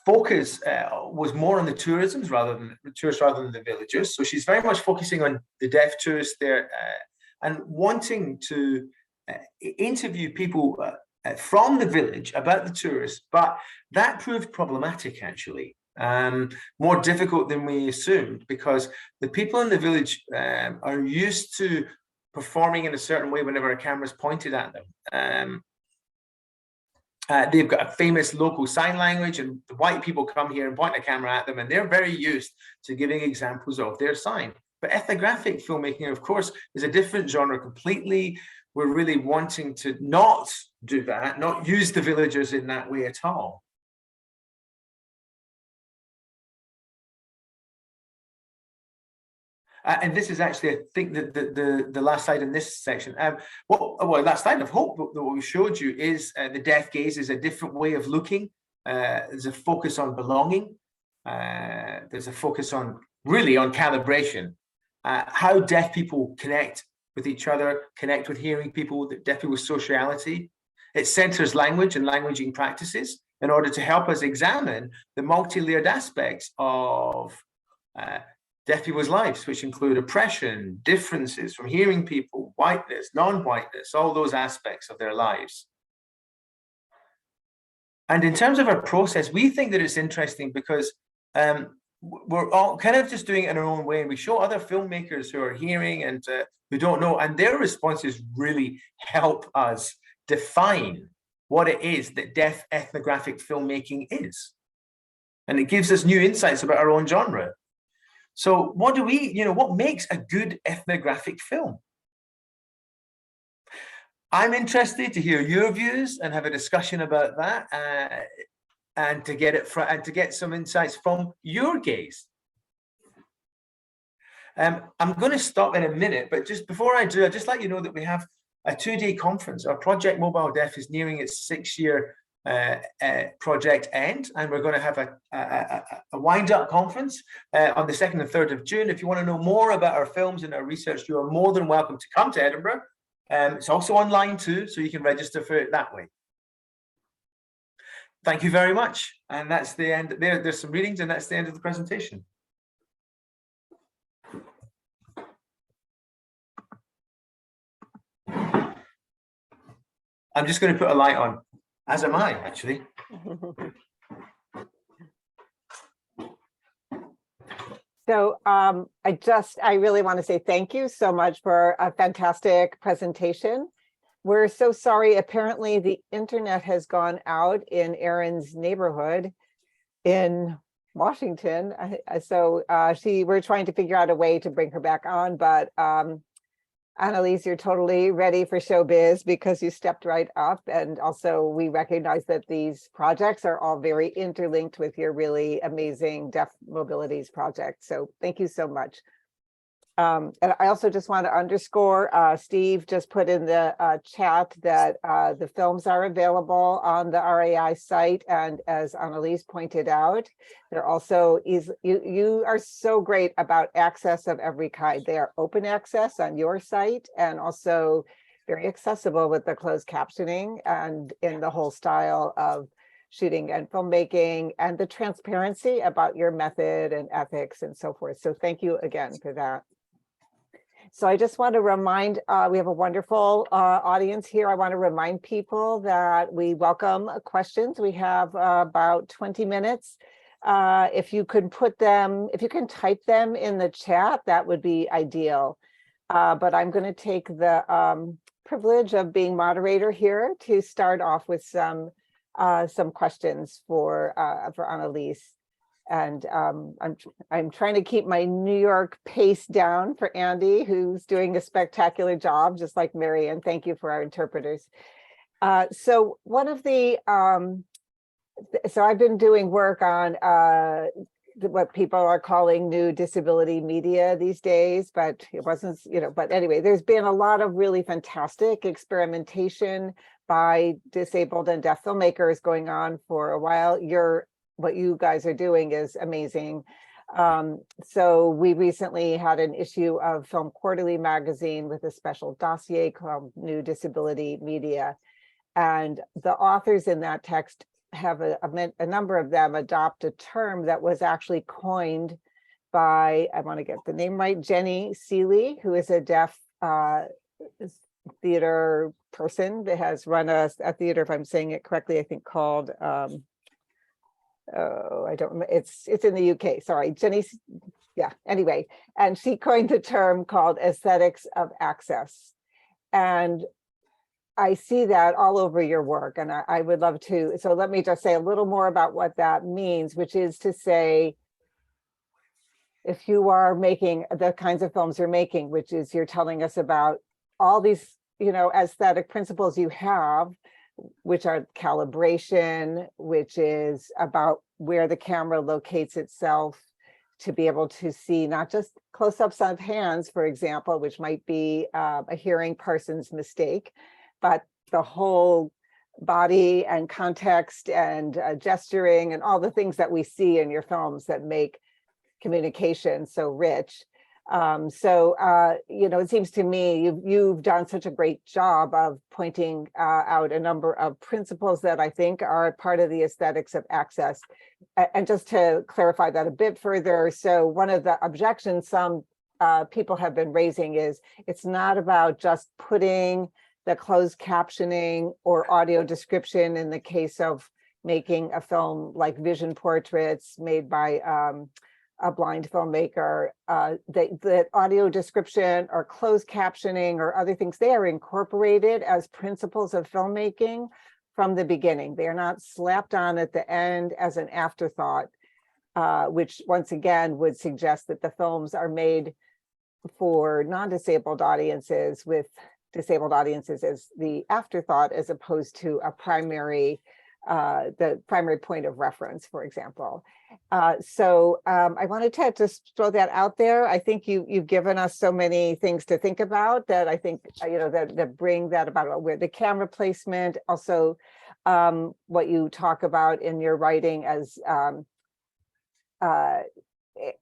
S3: focus was more on the tourists rather than the villagers. So she's very much focusing on the deaf tourists there and wanting to interview people from the village about the tourists. But that proved problematic, actually, more difficult than we assumed, because the people in the village are used to performing in a certain way whenever a camera is pointed at them. They've got a famous local sign language, and the white people come here and point a camera at them, and they're very used to giving examples of their sign. But ethnographic filmmaking, of course, is a different genre completely. We're really wanting to not do that, not use the villagers in that way at all. And this is actually, I think, the last slide in this section. Well, last slide, I hope that what we showed you is the deaf gaze is a different way of looking. There's a focus on belonging. There's a focus on, really, on calibration. How deaf people connect with each other, connect with hearing people, deaf people's sociality. It centers language and languaging practices in order to help us examine the multi-layered aspects of deaf people's lives, which include oppression, differences from hearing people, whiteness, non-whiteness, all those aspects of their lives. And in terms of our process, we think that it's interesting because we're all kind of just doing it in our own way. And we show other filmmakers who are hearing and who don't know, and their responses really help us define what it is that deaf ethnographic filmmaking is. And it gives us new insights about our own genre. So what do we, what makes a good ethnographic film? I'm interested to hear your views and have a discussion about that, and to get some insights from your gaze. I'm going to stop in a minute, but just before I do, I'd just let you know that we have a 2-day conference. Our Project Mobile Deaf is nearing its 6-year project end, and we're going to have a wind-up conference on the 2nd and 3rd of June. If you want to know more about our films and our research, you are more than welcome to come to Edinburgh. It's also online too, so you can register for it that way. Thank you very much. And that's the end. There's some readings, and that's the end of the presentation. I'm just going to put a light on, as am I, actually.
S1: So I really want to say thank you so much for a fantastic presentation. We're so sorry. Apparently the internet has gone out in Erin's neighborhood in Washington. We're trying to figure out a way to bring her back on, but Annalise, you're totally ready for showbiz because you stepped right up. And also we recognize that these projects are all very interlinked with your really amazing Deaf Mobilities project. So thank you so much. And I also just want to underscore, Steve just put in the chat that the films are available on the RAI site. And as Annalise pointed out, they're also you are so great about access of every kind. They are open access on your site and also very accessible with the closed captioning and in the whole style of shooting and filmmaking and the transparency about your method and ethics and so forth. So thank you again for that. So I just want to remind, we have a wonderful audience here. I want to remind people that we welcome questions. We have about 20 minutes. If you can type them in the chat, that would be ideal. But I'm going to take the privilege of being moderator here to start off with some questions for Annalise. And I'm trying to keep my New York pace down for Andy, who's doing a spectacular job, just like Marian. Thank you for our interpreters. So one of the, so I've been doing work on what people are calling new disability media these days, but it wasn't, but anyway, there's been a lot of really fantastic experimentation by disabled and deaf filmmakers going on for a while. What you guys are doing is amazing. So we recently had an issue of Film Quarterly magazine with a special dossier called New Disability Media. And the authors in that text have a number of them adopt a term that was actually coined by, I want to get the name right, Jenny Seeley, who is a deaf theater person that has run a theater, if I'm saying it correctly, I think called, I don't remember, it's in the UK, sorry, Jenny, yeah, anyway, and she coined the term called aesthetics of access. And I see that all over your work, and I would love to. So let me just say a little more about what that means, which is to say, if you are making the kinds of films you're making, which is you're telling us about all these, aesthetic principles you have, which are calibration, which is about where the camera locates itself to be able to see not just close-ups of hands, for example, which might be a hearing person's mistake, but the whole body and context and gesturing and all the things that we see in your films that make communication so rich. It seems to me you've done such a great job of pointing out a number of principles that I think are part of the aesthetics of access. And just to clarify that a bit further, so one of the objections some people have been raising is it's not about just putting the closed captioning or audio description in the case of making a film like Vision Portraits made by a blind filmmaker, that audio description or closed captioning or other things, they are incorporated as principles of filmmaking from the beginning. They are not slapped on at the end as an afterthought, which once again would suggest that the films are made for non-disabled audiences, with disabled audiences as the afterthought, as opposed to a primary the primary point of reference, for example. I wanted to just throw that out there. I think you've given us so many things to think about that I think, that bring that about, where the camera placement, also what you talk about in your writing as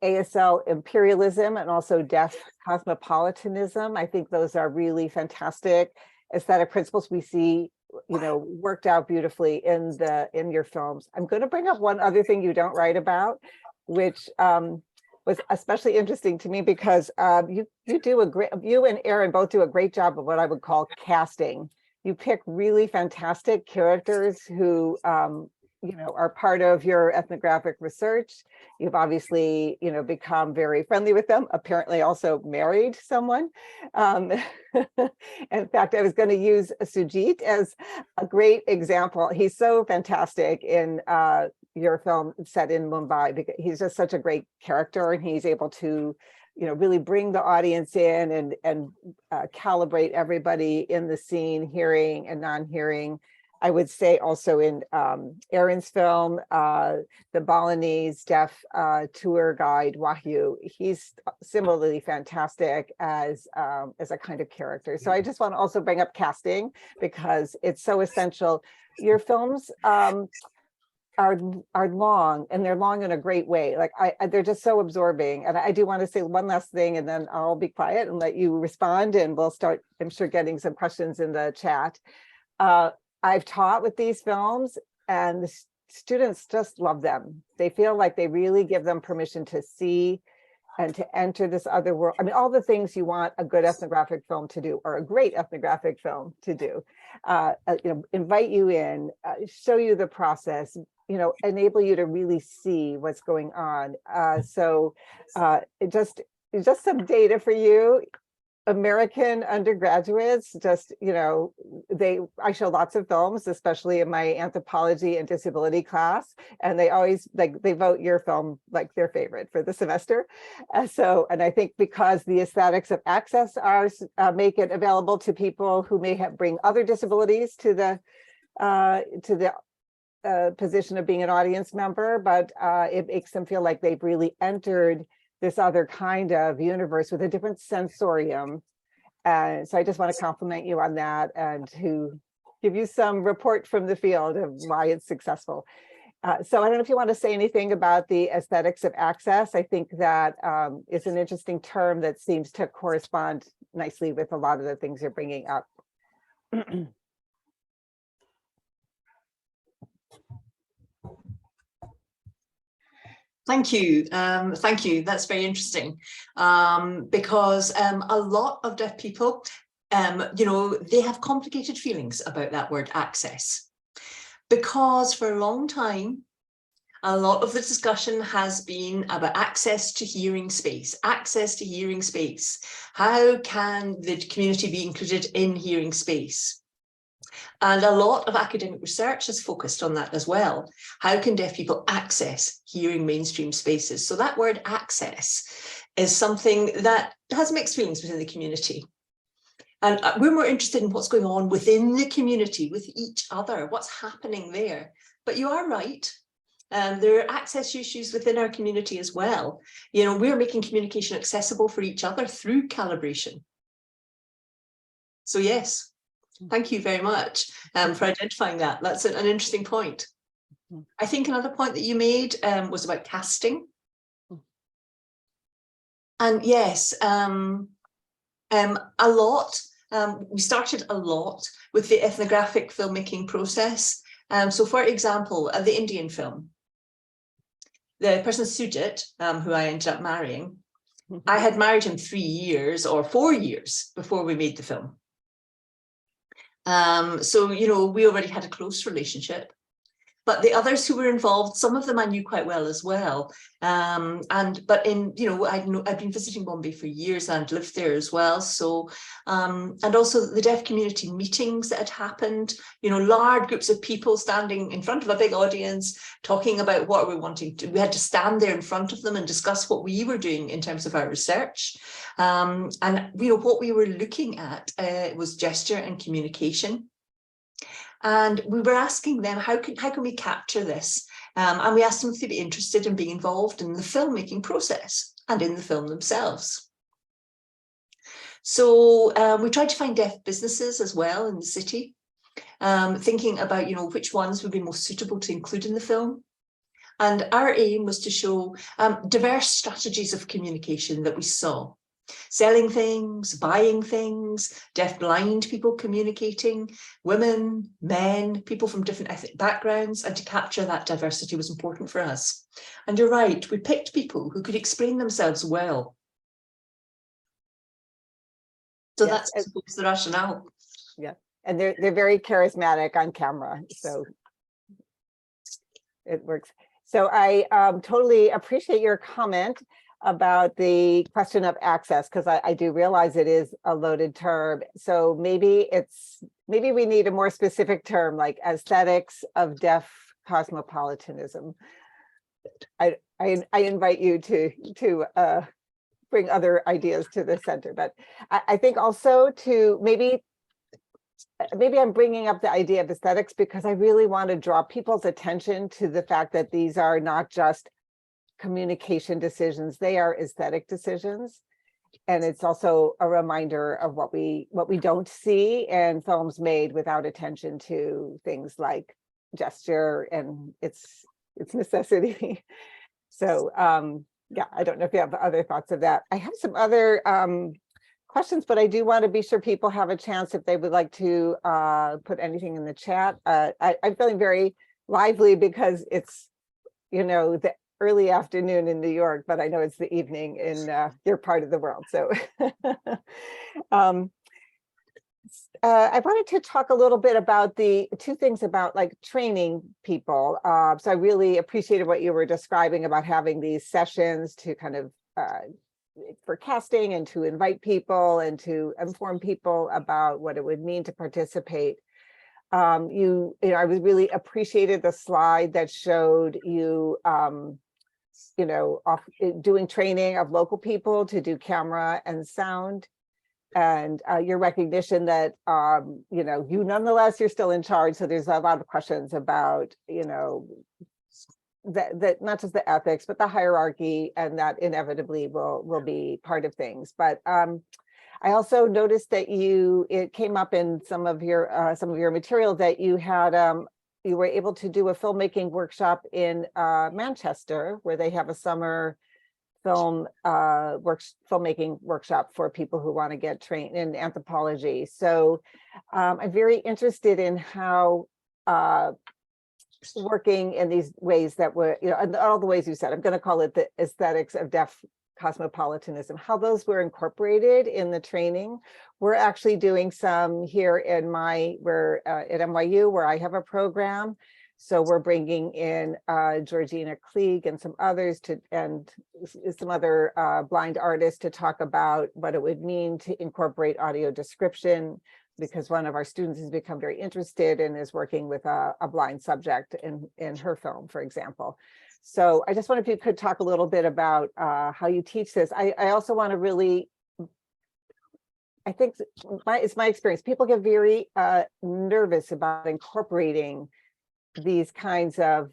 S1: ASL imperialism and also deaf cosmopolitanism. I think those are really fantastic aesthetic principles we see worked out beautifully in your films. I'm going to bring up one other thing you don't write about, which was especially interesting to me because you and Erin both do a great job of what I would call casting. You pick really fantastic characters who are part of your ethnographic research. You've obviously, become very friendly with them, apparently also married someone. In fact, I was going to use Sujit as a great example. He's so fantastic in your film set in Mumbai, because he's just such a great character, and he's able to, really bring the audience in and calibrate everybody in the scene, hearing and non-hearing. I would say also in Erin's film, the Balinese deaf tour guide, Wahyu, he's similarly fantastic as a kind of character. So I just want to also bring up casting because it's so essential. Your films are long, and they're long in a great way. Like they're just so absorbing. And I do want to say one last thing, and then I'll be quiet and let you respond, and we'll start, I'm sure, getting some questions in the chat. I've taught with these films, and the students just love them. They feel like they really give them permission to see and to enter this other world. I mean, all the things you want a good ethnographic film to do, or a great ethnographic film to do. Invite you in, show you the process, enable you to really see what's going on. Just some data for you. American undergraduates, I show lots of films, especially in my anthropology and disability class, and they always they vote your film like their favorite for the semester. And I think because the aesthetics of access are make it available to people who may bring other disabilities to the position of being an audience member, but it makes them feel like they've really entered this other kind of universe with a different sensorium. And so I just want to compliment you on that, and to give you some report from the field of why it's successful. So I don't know if you want to say anything about the aesthetics of access. I think that is an interesting term that seems to correspond nicely with a lot of the things you're bringing up.
S2: Thank you. Thank you. That's very interesting, because a lot of deaf people, they have complicated feelings about that word access, because for a long time, a lot of the discussion has been about access to hearing space, access to hearing space. How can the community be included in hearing space? And a lot of academic research has focused on that as well. How can deaf people access hearing mainstream spaces? So that word access is something that has mixed feelings within the community. And we're more interested in what's going on within the community, with each other, what's happening there. But you are right. There are access issues within our community as well. You know, we're making communication accessible for each other through calibration. So yes, thank you very much for identifying that. That's an interesting point. I think another point that you made was about casting. And yes, a lot. We started a lot with the ethnographic filmmaking process. So for example, the Indian film, the person Sujit, who I ended up marrying, I had married him 3 years or 4 years before we made the film. So, you know, we already had a close relationship. But the others who were involved, some of them I knew quite well as well. But in, you know, I'd been visiting Bombay for years and lived there as well. So, and also the deaf community meetings that had happened, you know, large groups of people standing in front of a big audience, talking about what we're wanting to, we had to stand there in front of them and discuss what we were doing in terms of our research. And, you know, what we were looking at was gesture and communication. And we were asking them, how can we capture this? And we asked them if they'd be interested in being involved in the filmmaking process and in the film themselves. So we tried to find deaf businesses as well in the city, thinking about, you know, which ones would be most suitable to include in the film. And our aim was to show diverse strategies of communication that we saw. Selling things, buying things, deaf-blind people communicating, women, men, people from different ethnic backgrounds, and to capture that diversity was important for us. And you're right, we picked people who could explain themselves well. So yes, that's the rationale.
S1: Yeah, and they're very charismatic on camera, so it works. So I totally appreciate your comment about the question of access, because I do realize it is a loaded term. So maybe we need a more specific term like aesthetics of deaf cosmopolitanism. I invite you to bring other ideas to the center, but I think also to maybe I'm bringing up the idea of aesthetics because I really want to draw people's attention to the fact that these are not just communication decisions, they are aesthetic decisions. And it's also a reminder of what we don't see in films made without attention to things like gesture and its necessity. So yeah, I don't know if you have other thoughts of that. I have some other questions, but I do want to be sure people have a chance if they would like to put anything in the chat. I'm feeling very lively because it's, you know, the early afternoon in New York, but I know it's the evening in your part of the world. So I wanted to talk a little bit about the two things about like training people. So I really appreciated what you were describing about having these sessions to kind of for casting and to invite people and to inform people about what it would mean to participate. You know, I was really appreciated the slide that showed you, you know, doing training of local people to do camera and sound, and your recognition that, you know, you nonetheless, you're still in charge. So there's a lot of questions about, you know, that not just the ethics, but the hierarchy, and that inevitably will be part of things. But I also noticed that it came up in some of your material that you had you were able to do a filmmaking workshop in Manchester, where they have a summer filmmaking workshop for people who want to get trained in anthropology. So I'm very interested in how working in these ways that were, you know, and all the ways you said, I'm going to call it the aesthetics of deaf cosmopolitanism, how those were incorporated in the training. We're actually doing some here in we're at NYU, where I have a program. So we're bringing in Georgina Klieg and some others and some other blind artists to talk about what it would mean to incorporate audio description. because one of our students has become very interested and is working with a blind subject in her film, for example. So I just wonder if you could talk a little bit about how you teach this. I also want to really, I think it's my experience, people get very nervous about incorporating these kinds of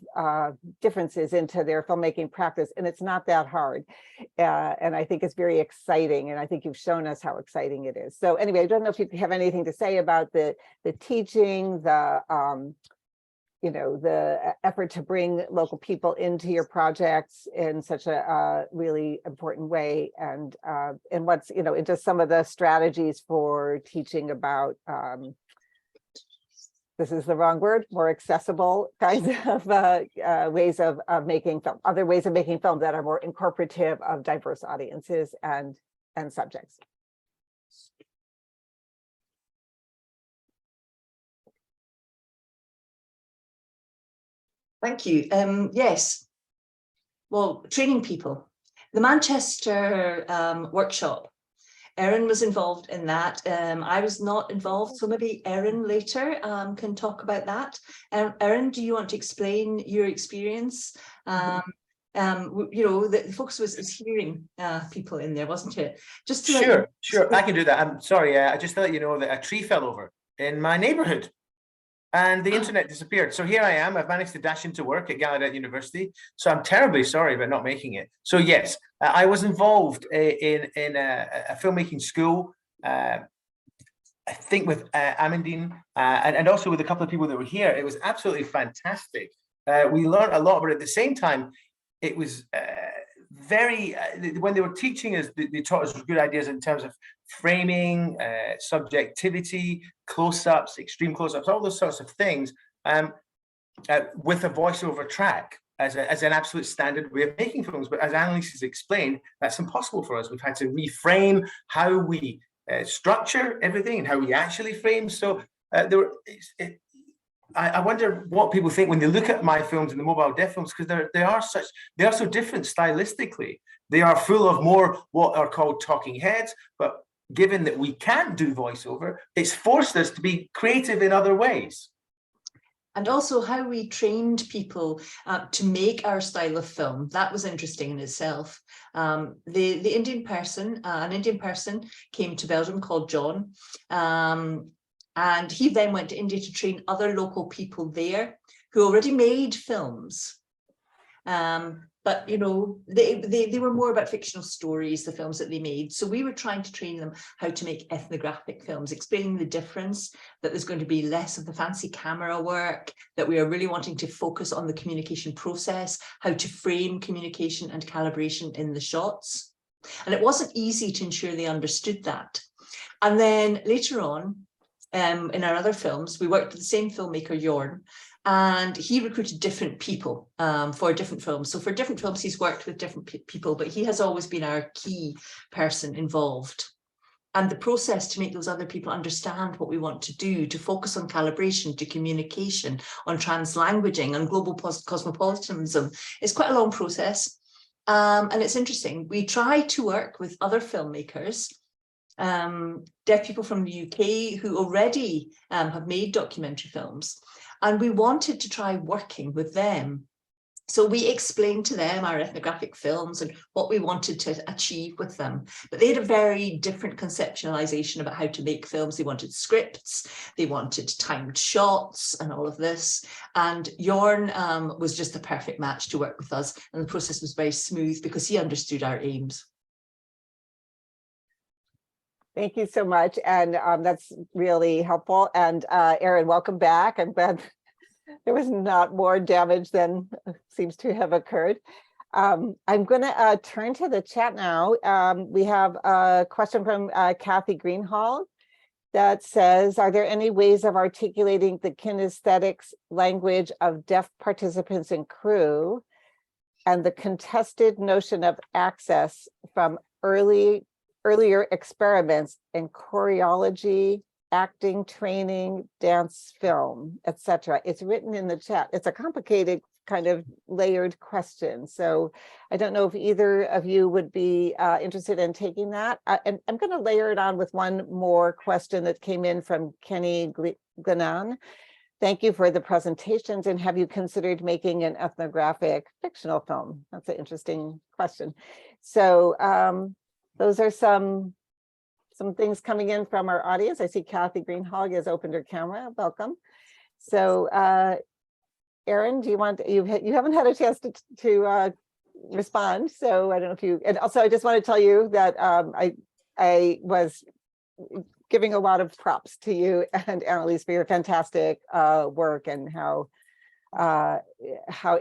S1: differences into their filmmaking practice, and it's not that hard. And I think it's very exciting, and I think you've shown us how exciting it is. So anyway, I don't know if you have anything to say about the teaching, the the effort to bring local people into your projects in such a really important way, and what's, into some of the strategies for teaching about, this is the wrong word, more accessible kinds of ways of making film, other ways of making film that are more incorporative of diverse audiences and subjects.
S2: Thank you. Yes. Well, training people. The Manchester workshop, Erin was involved in that. I was not involved, so maybe Erin later can talk about that. Erin, do you want to explain your experience? The focus was hearing people in there, wasn't it? Just to
S3: sure, I can do that. I'm sorry, I just to let you know that a tree fell over in my neighborhood and the internet disappeared. So here I am. I've managed to dash into work at Gallaudet University. So I'm terribly sorry about not making it. So yes, I was involved in a filmmaking school, I think with Amandine, and also with a couple of people that were here. It was absolutely fantastic. We learned a lot, but at the same time, it was when they were teaching us, they taught us good ideas in terms of framing, subjectivity, close-ups, extreme close-ups, all those sorts of things, with a voiceover track as an absolute standard way of making films. But as Annalise has explained, that's impossible for us. We've had to reframe how we structure everything and how we actually frame. So I wonder what people think when they look at my films and the mobile deaf films, because they are so different stylistically. They are full of more what are called talking heads, but given that we can't do voiceover, it's forced us to be creative in other ways.
S2: And also how we trained people to make our style of film. That was interesting in itself. The Indian person, an Indian person came to Belgium called John, and he then went to India to train other local people there who already made films. But they were more about fictional stories, the films that they made. So we were trying to train them how to make ethnographic films, explaining the difference, that there's going to be less of the fancy camera work, that we are really wanting to focus on the communication process, how to frame communication and calibration in the shots. And it wasn't easy to ensure they understood that. And then later on, in our other films, we worked with the same filmmaker, Jorn, and he recruited different people for different films. So for different films, he's worked with different people, but he has always been our key person involved. And the process to make those other people understand what we want to do, to focus on calibration, to communication, on translanguaging, on global cosmopolitanism, is quite a long process. And it's interesting. We try to work with other filmmakers, deaf people from the UK who already have made documentary films, and we wanted to try working with them. So we explained to them our ethnographic films and what we wanted to achieve with them. But they had a very different conceptualization about how to make films. They wanted scripts, they wanted timed shots and all of this. And Jorn was just the perfect match to work with us. And the process was very smooth because he understood our aims.
S1: Thank you so much. And that's really helpful. And Erin, welcome back. I'm glad there was not more damage than seems to have occurred. I'm going to turn to the chat now. We have a question from Kathy Greenhall that says, are there any ways of articulating the kinesthetics language of deaf participants and crew and the contested notion of access from earlier experiments in choreology, acting, training, dance, film, etc.? It's written in the chat. It's a complicated kind of layered question. So I don't know if either of you would be interested in taking that. And I'm going to layer it on with one more question that came in from Kenny Glennan. Thank you for the presentations, and have you considered making an ethnographic fictional film? That's an interesting question. So those are some things coming in from our audience. I see Kathy Greenhog has opened her camera. Welcome. So Erin, do you want, you haven't had a chance to respond, so I don't know if you, and also I just want to tell you that I was giving a lot of props to you and Annalise for your fantastic work and how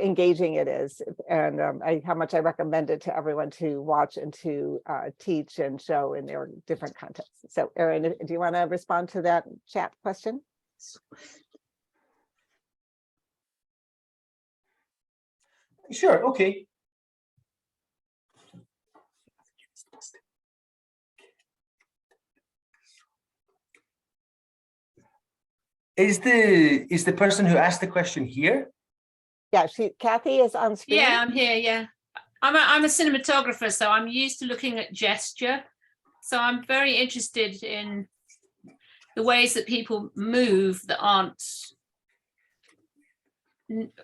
S1: engaging it is, and how much I recommend it to everyone to watch and to teach and show in their different contexts. So Erin, do you want to respond to that chat question?
S3: Sure, okay. Is the person who asked the question here?
S1: Yeah, Kathy is on screen.
S4: Yeah, I'm here. Yeah, I'm a cinematographer, so I'm used to looking at gesture. So I'm very interested in the ways that people move that aren't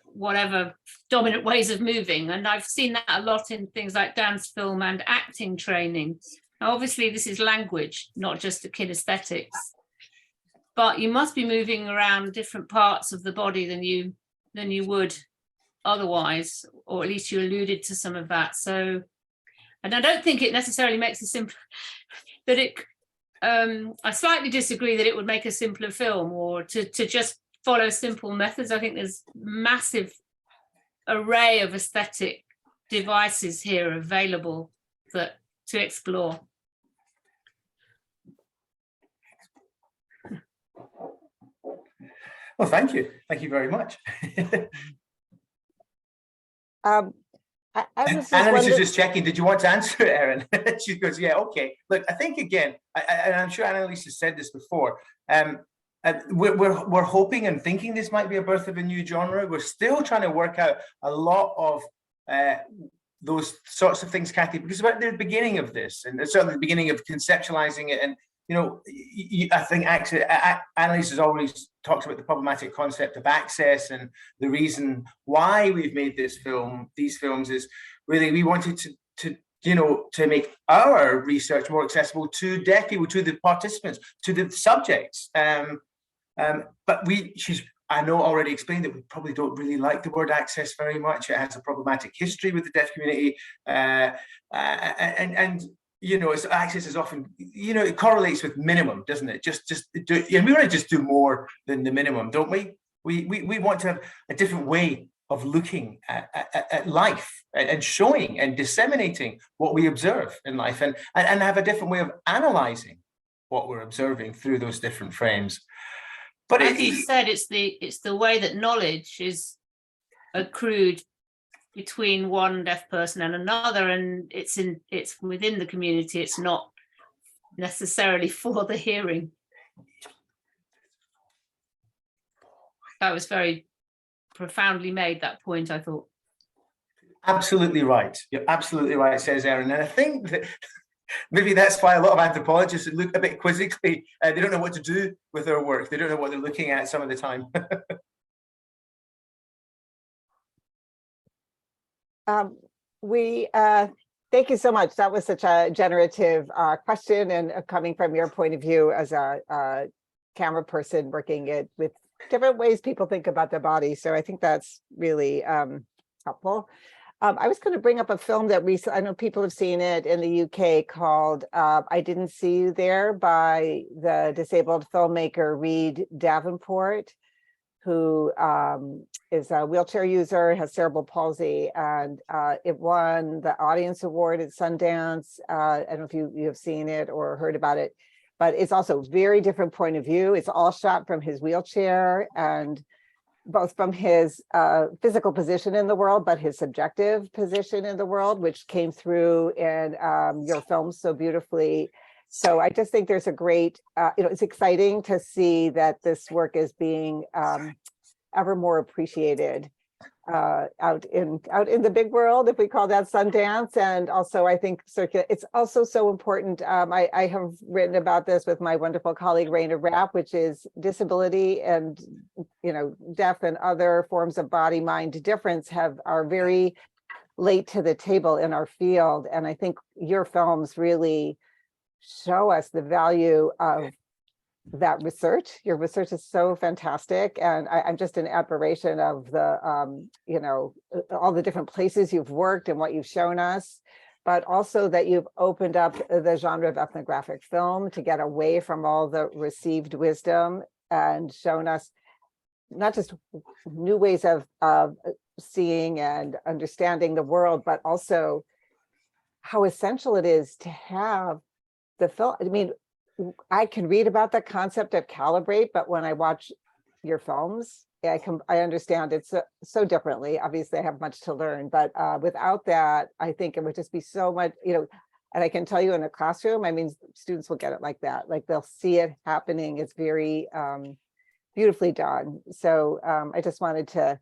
S4: whatever dominant ways of moving. And I've seen that a lot in things like dance, film, and acting training. Now, obviously, this is language, not just a kinesthetics. But you must be moving around different parts of the body than you would otherwise, or at least you alluded to some of that. So, and I don't think it necessarily makes a simple that it. I slightly disagree that it would make a simpler film, or to just follow simple methods. I think there's massive array of aesthetic devices here available to explore.
S3: Well, thank you. Thank you very much.
S1: I was just
S3: Annalise is just checking. Did you want to answer it, Erin? She goes, yeah, okay. Look, I think again, and I'm sure Annalise has said this before, we're hoping and thinking this might be a birth of a new genre. We're still trying to work out a lot of those sorts of things, Kathy, because we're at the beginning of this, and certainly the beginning of conceptualizing it. And you know, I think Annalise has always talked about the problematic concept of access, and the reason why we've made these films is really we wanted to make our research more accessible to deaf people, to the participants, to the subjects. But she's, I know, already explained that we probably don't really like the word access very much. It has a problematic history with the deaf community, and you know, access is often, you know, it correlates with minimum, doesn't it? Just do, and we want to just do more than the minimum, don't we? We want to have a different way of looking at life and showing and disseminating what we observe in life, and have a different way of analyzing what we're observing through those different frames. But
S4: as you said, it's the way that knowledge is accrued between one deaf person and another, and it's within the community. It's not necessarily for the hearing. That was very profoundly made, that point, I thought.
S3: Absolutely right. You're absolutely right, says Erin. And I think that maybe that's why a lot of anthropologists look a bit quizzically. They don't know what to do with their work. They don't know what they're looking at some of the time.
S1: Thank you so much. That was such a generative question, and coming from your point of view as a camera person working it with different ways people think about their body. So I think that's really helpful. I was going to bring up a film that I know people have seen it in the UK called I Didn't See You There, by the disabled filmmaker Reed Davenport, who is a wheelchair user, has cerebral palsy, and it won the Audience Award at Sundance. I don't know if you have seen it or heard about it, but it's also a very different point of view. It's all shot from his wheelchair, and both from his physical position in the world, but his subjective position in the world, which came through in your film so beautifully. So I just think there's a great, it's exciting to see that this work is being ever more appreciated. out in the big world, if we call that Sundance. And also I think it's also so important. I have written about this with my wonderful colleague Raina Rapp, which is disability and deaf and other forms of body mind difference are very late to the table in our field. And I think your films really show us the value of that research. Your research is so fantastic, and I'm just in admiration of the all the different places you've worked and what you've shown us, but also that you've opened up the genre of ethnographic film to get away from all the received wisdom and shown us not just new ways of seeing and understanding the world, but also how essential it is to have the film. I mean, I can read about the concept of calibrate, but when I watch your films, I understand it so differently. Obviously, I have much to learn, but without that, I think it would just be so much, and I can tell you in a classroom, I mean, students will get it like that. Like they'll see it happening. It's very beautifully done. So I just wanted to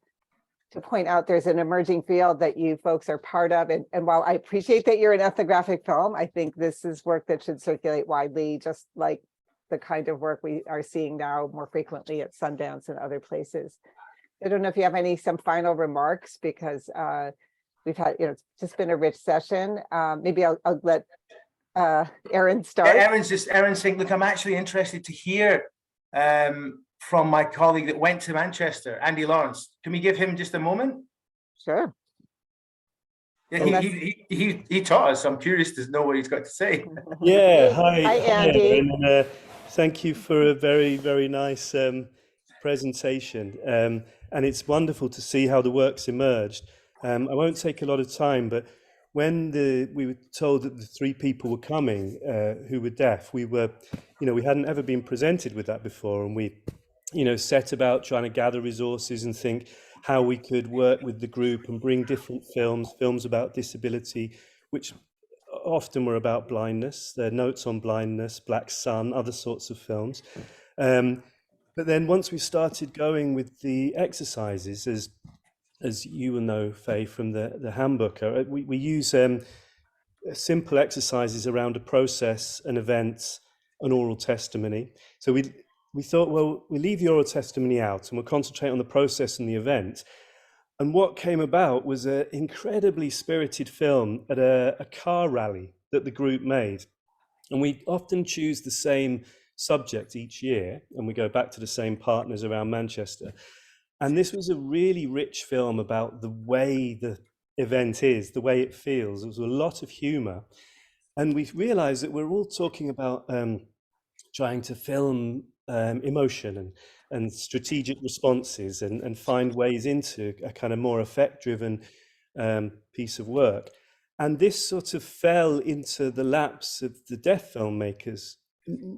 S1: point out there's an emerging field that you folks are part of. And while I appreciate that you're an ethnographic film, I think this is work that should circulate widely, just like the kind of work we are seeing now more frequently at Sundance and other places. I don't know if you have some final remarks, because we've had, it's just been a rich session. Maybe I'll let Erin start.
S3: Erin's saying, look, I'm actually interested to hear from my colleague that went to Manchester, Andy Lawrence. Can we give him just a moment?
S1: Sure.
S3: Yeah, he taught us. So I'm curious to know what he's got to say.
S5: Yeah, hi
S1: Andy.
S5: And, thank you for a very, very nice presentation. And it's wonderful to see how the work's emerged. I won't take a lot of time, but when we were told that the 3 people were coming who were deaf, we hadn't ever been presented with that before, and we set about trying to gather resources and think how we could work with the group and bring different films about disability, which often were about blindness. There are notes on blindness, Black Sun, other sorts of films. But then once we started going with the exercises, as you will know, Faye, from the handbook, we use simple exercises around a process, an event, an oral testimony. So we thought, well, we leave the oral testimony out and we'll concentrate on the process and the event. And what came about was an incredibly spirited film at a car rally that the group made. And we often choose the same subject each year, and we go back to the same partners around Manchester. And this was a really rich film about the way the event is, the way it feels. There was a lot of humor. And we realized that we're all talking about trying to film emotion and strategic responses and find ways into a kind of more effect-driven piece of work. And this sort of fell into the laps of the deaf filmmakers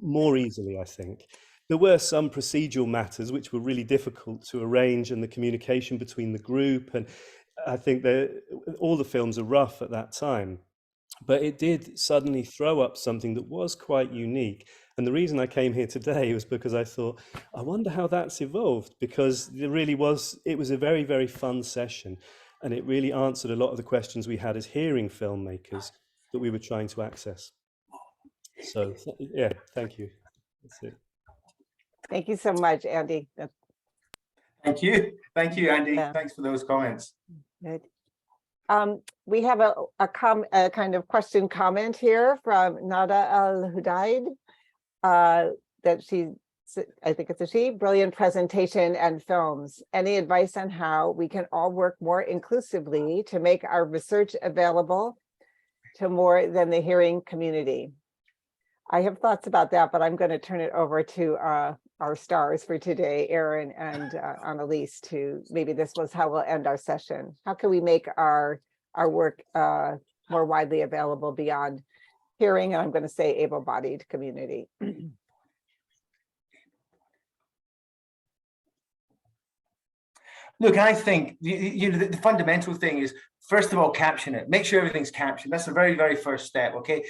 S5: more easily, I think. There were some procedural matters which were really difficult to arrange, and the communication between the group, and I think that all the films are rough at that time. But it did suddenly throw up something that was quite unique. And the reason I came here today was because I thought, I wonder how that's evolved, because it was a very, very fun session. And it really answered a lot of the questions we had as hearing filmmakers that we were trying to access. So, yeah, thank you. That's it.
S1: Thank you so much, Andy.
S3: Thank you, Andy.
S1: Yeah.
S3: Thanks for those comments.
S1: Good. We have a kind of question comment here from Nada Al-Hudaid, that I think it's a she, brilliant presentation and films. Any advice on how we can all work more inclusively to make our research available to more than the hearing community? I have thoughts about that, but I'm going to turn it over to our stars for today, Erin and Annalise, maybe this was how we'll end our session. How can we make our work more widely available beyond hearing, and I'm going to say able-bodied community?
S3: Look, I think the fundamental thing is, first of all, caption it. Make sure everything's captioned. That's the very, very first step, okay?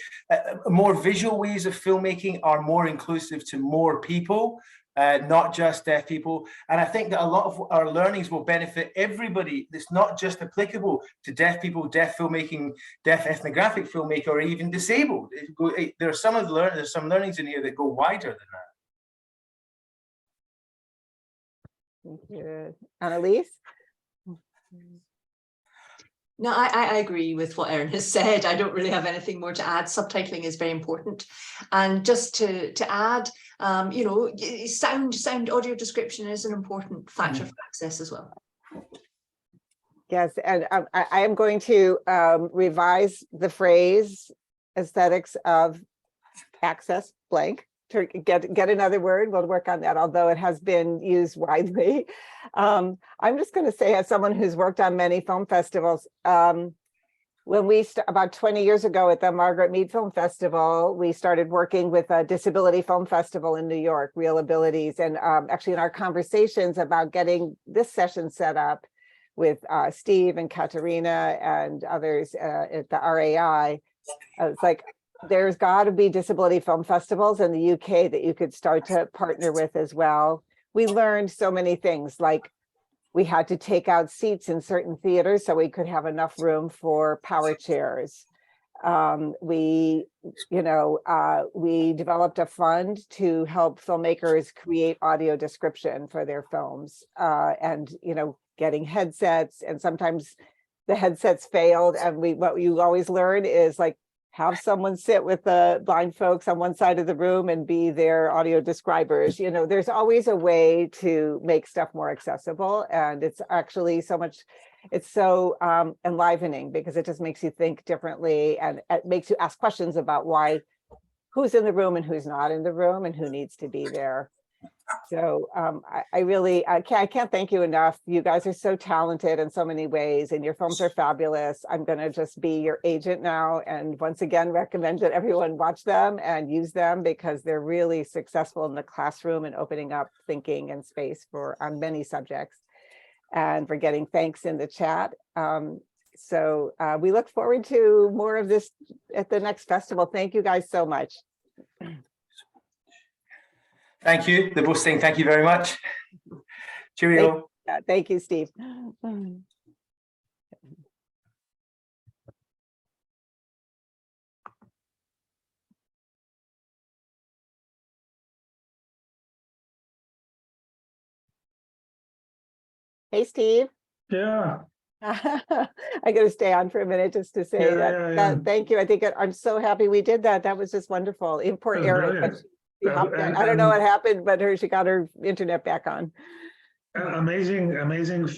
S3: More visual ways of filmmaking are more inclusive to more people, not just deaf people. And I think that a lot of our learnings will benefit everybody. It's not just applicable to deaf people, deaf filmmaking, deaf ethnographic filmmaker, or even disabled. There's some learnings in here that go wider than that.
S1: Thank you. Annalise?
S2: No, I agree with what Erin has said. I don't really have anything more to add. Subtitling is very important. And just to add, you know, sound audio description is an important factor for access as well.
S1: Yes, and I am going to revise the phrase aesthetics of access blank to get another word. We'll work on that, although it has been used widely. I'm just going to say, as someone who's worked on many film festivals, when we about 20 years ago at the Margaret Mead Film Festival, we started working with a disability film festival in New York, Real Abilities. And actually in our conversations about getting this session set up with Steve and Katerina and others at the RAI, it's like, there's got to be disability film festivals in the UK that you could start to partner with as well. We learned so many things, like we had to take out seats in certain theaters so we could have enough room for power chairs. We developed a fund to help filmmakers create audio description for their films, and getting headsets, and sometimes the headsets failed, and what you always learn is like, have someone sit with the blind folks on one side of the room and be their audio describers. There's always a way to make stuff more accessible. And it's actually it's so enlivening, because it just makes you think differently, and it makes you ask questions about who's in the room and who's not in the room and who needs to be there. So I can't thank you enough. You guys are so talented in so many ways, and your films are fabulous. I'm going to just be your agent now, and once again recommend that everyone watch them and use them, because they're really successful in the classroom and opening up thinking and space on many subjects. And for getting thanks in the chat. So we look forward to more of this at the next festival. Thank you guys so much.
S3: Thank you. They're both saying thank you very much. Cheerio.
S1: Thank you, Steve. Hey, Steve.
S6: Yeah.
S1: I got to stay on for a minute just to say that thank you. I'm so happy we did that. That was just wonderful. Poor Erin. I don't know what happened, but she got her internet back on.
S6: Amazing for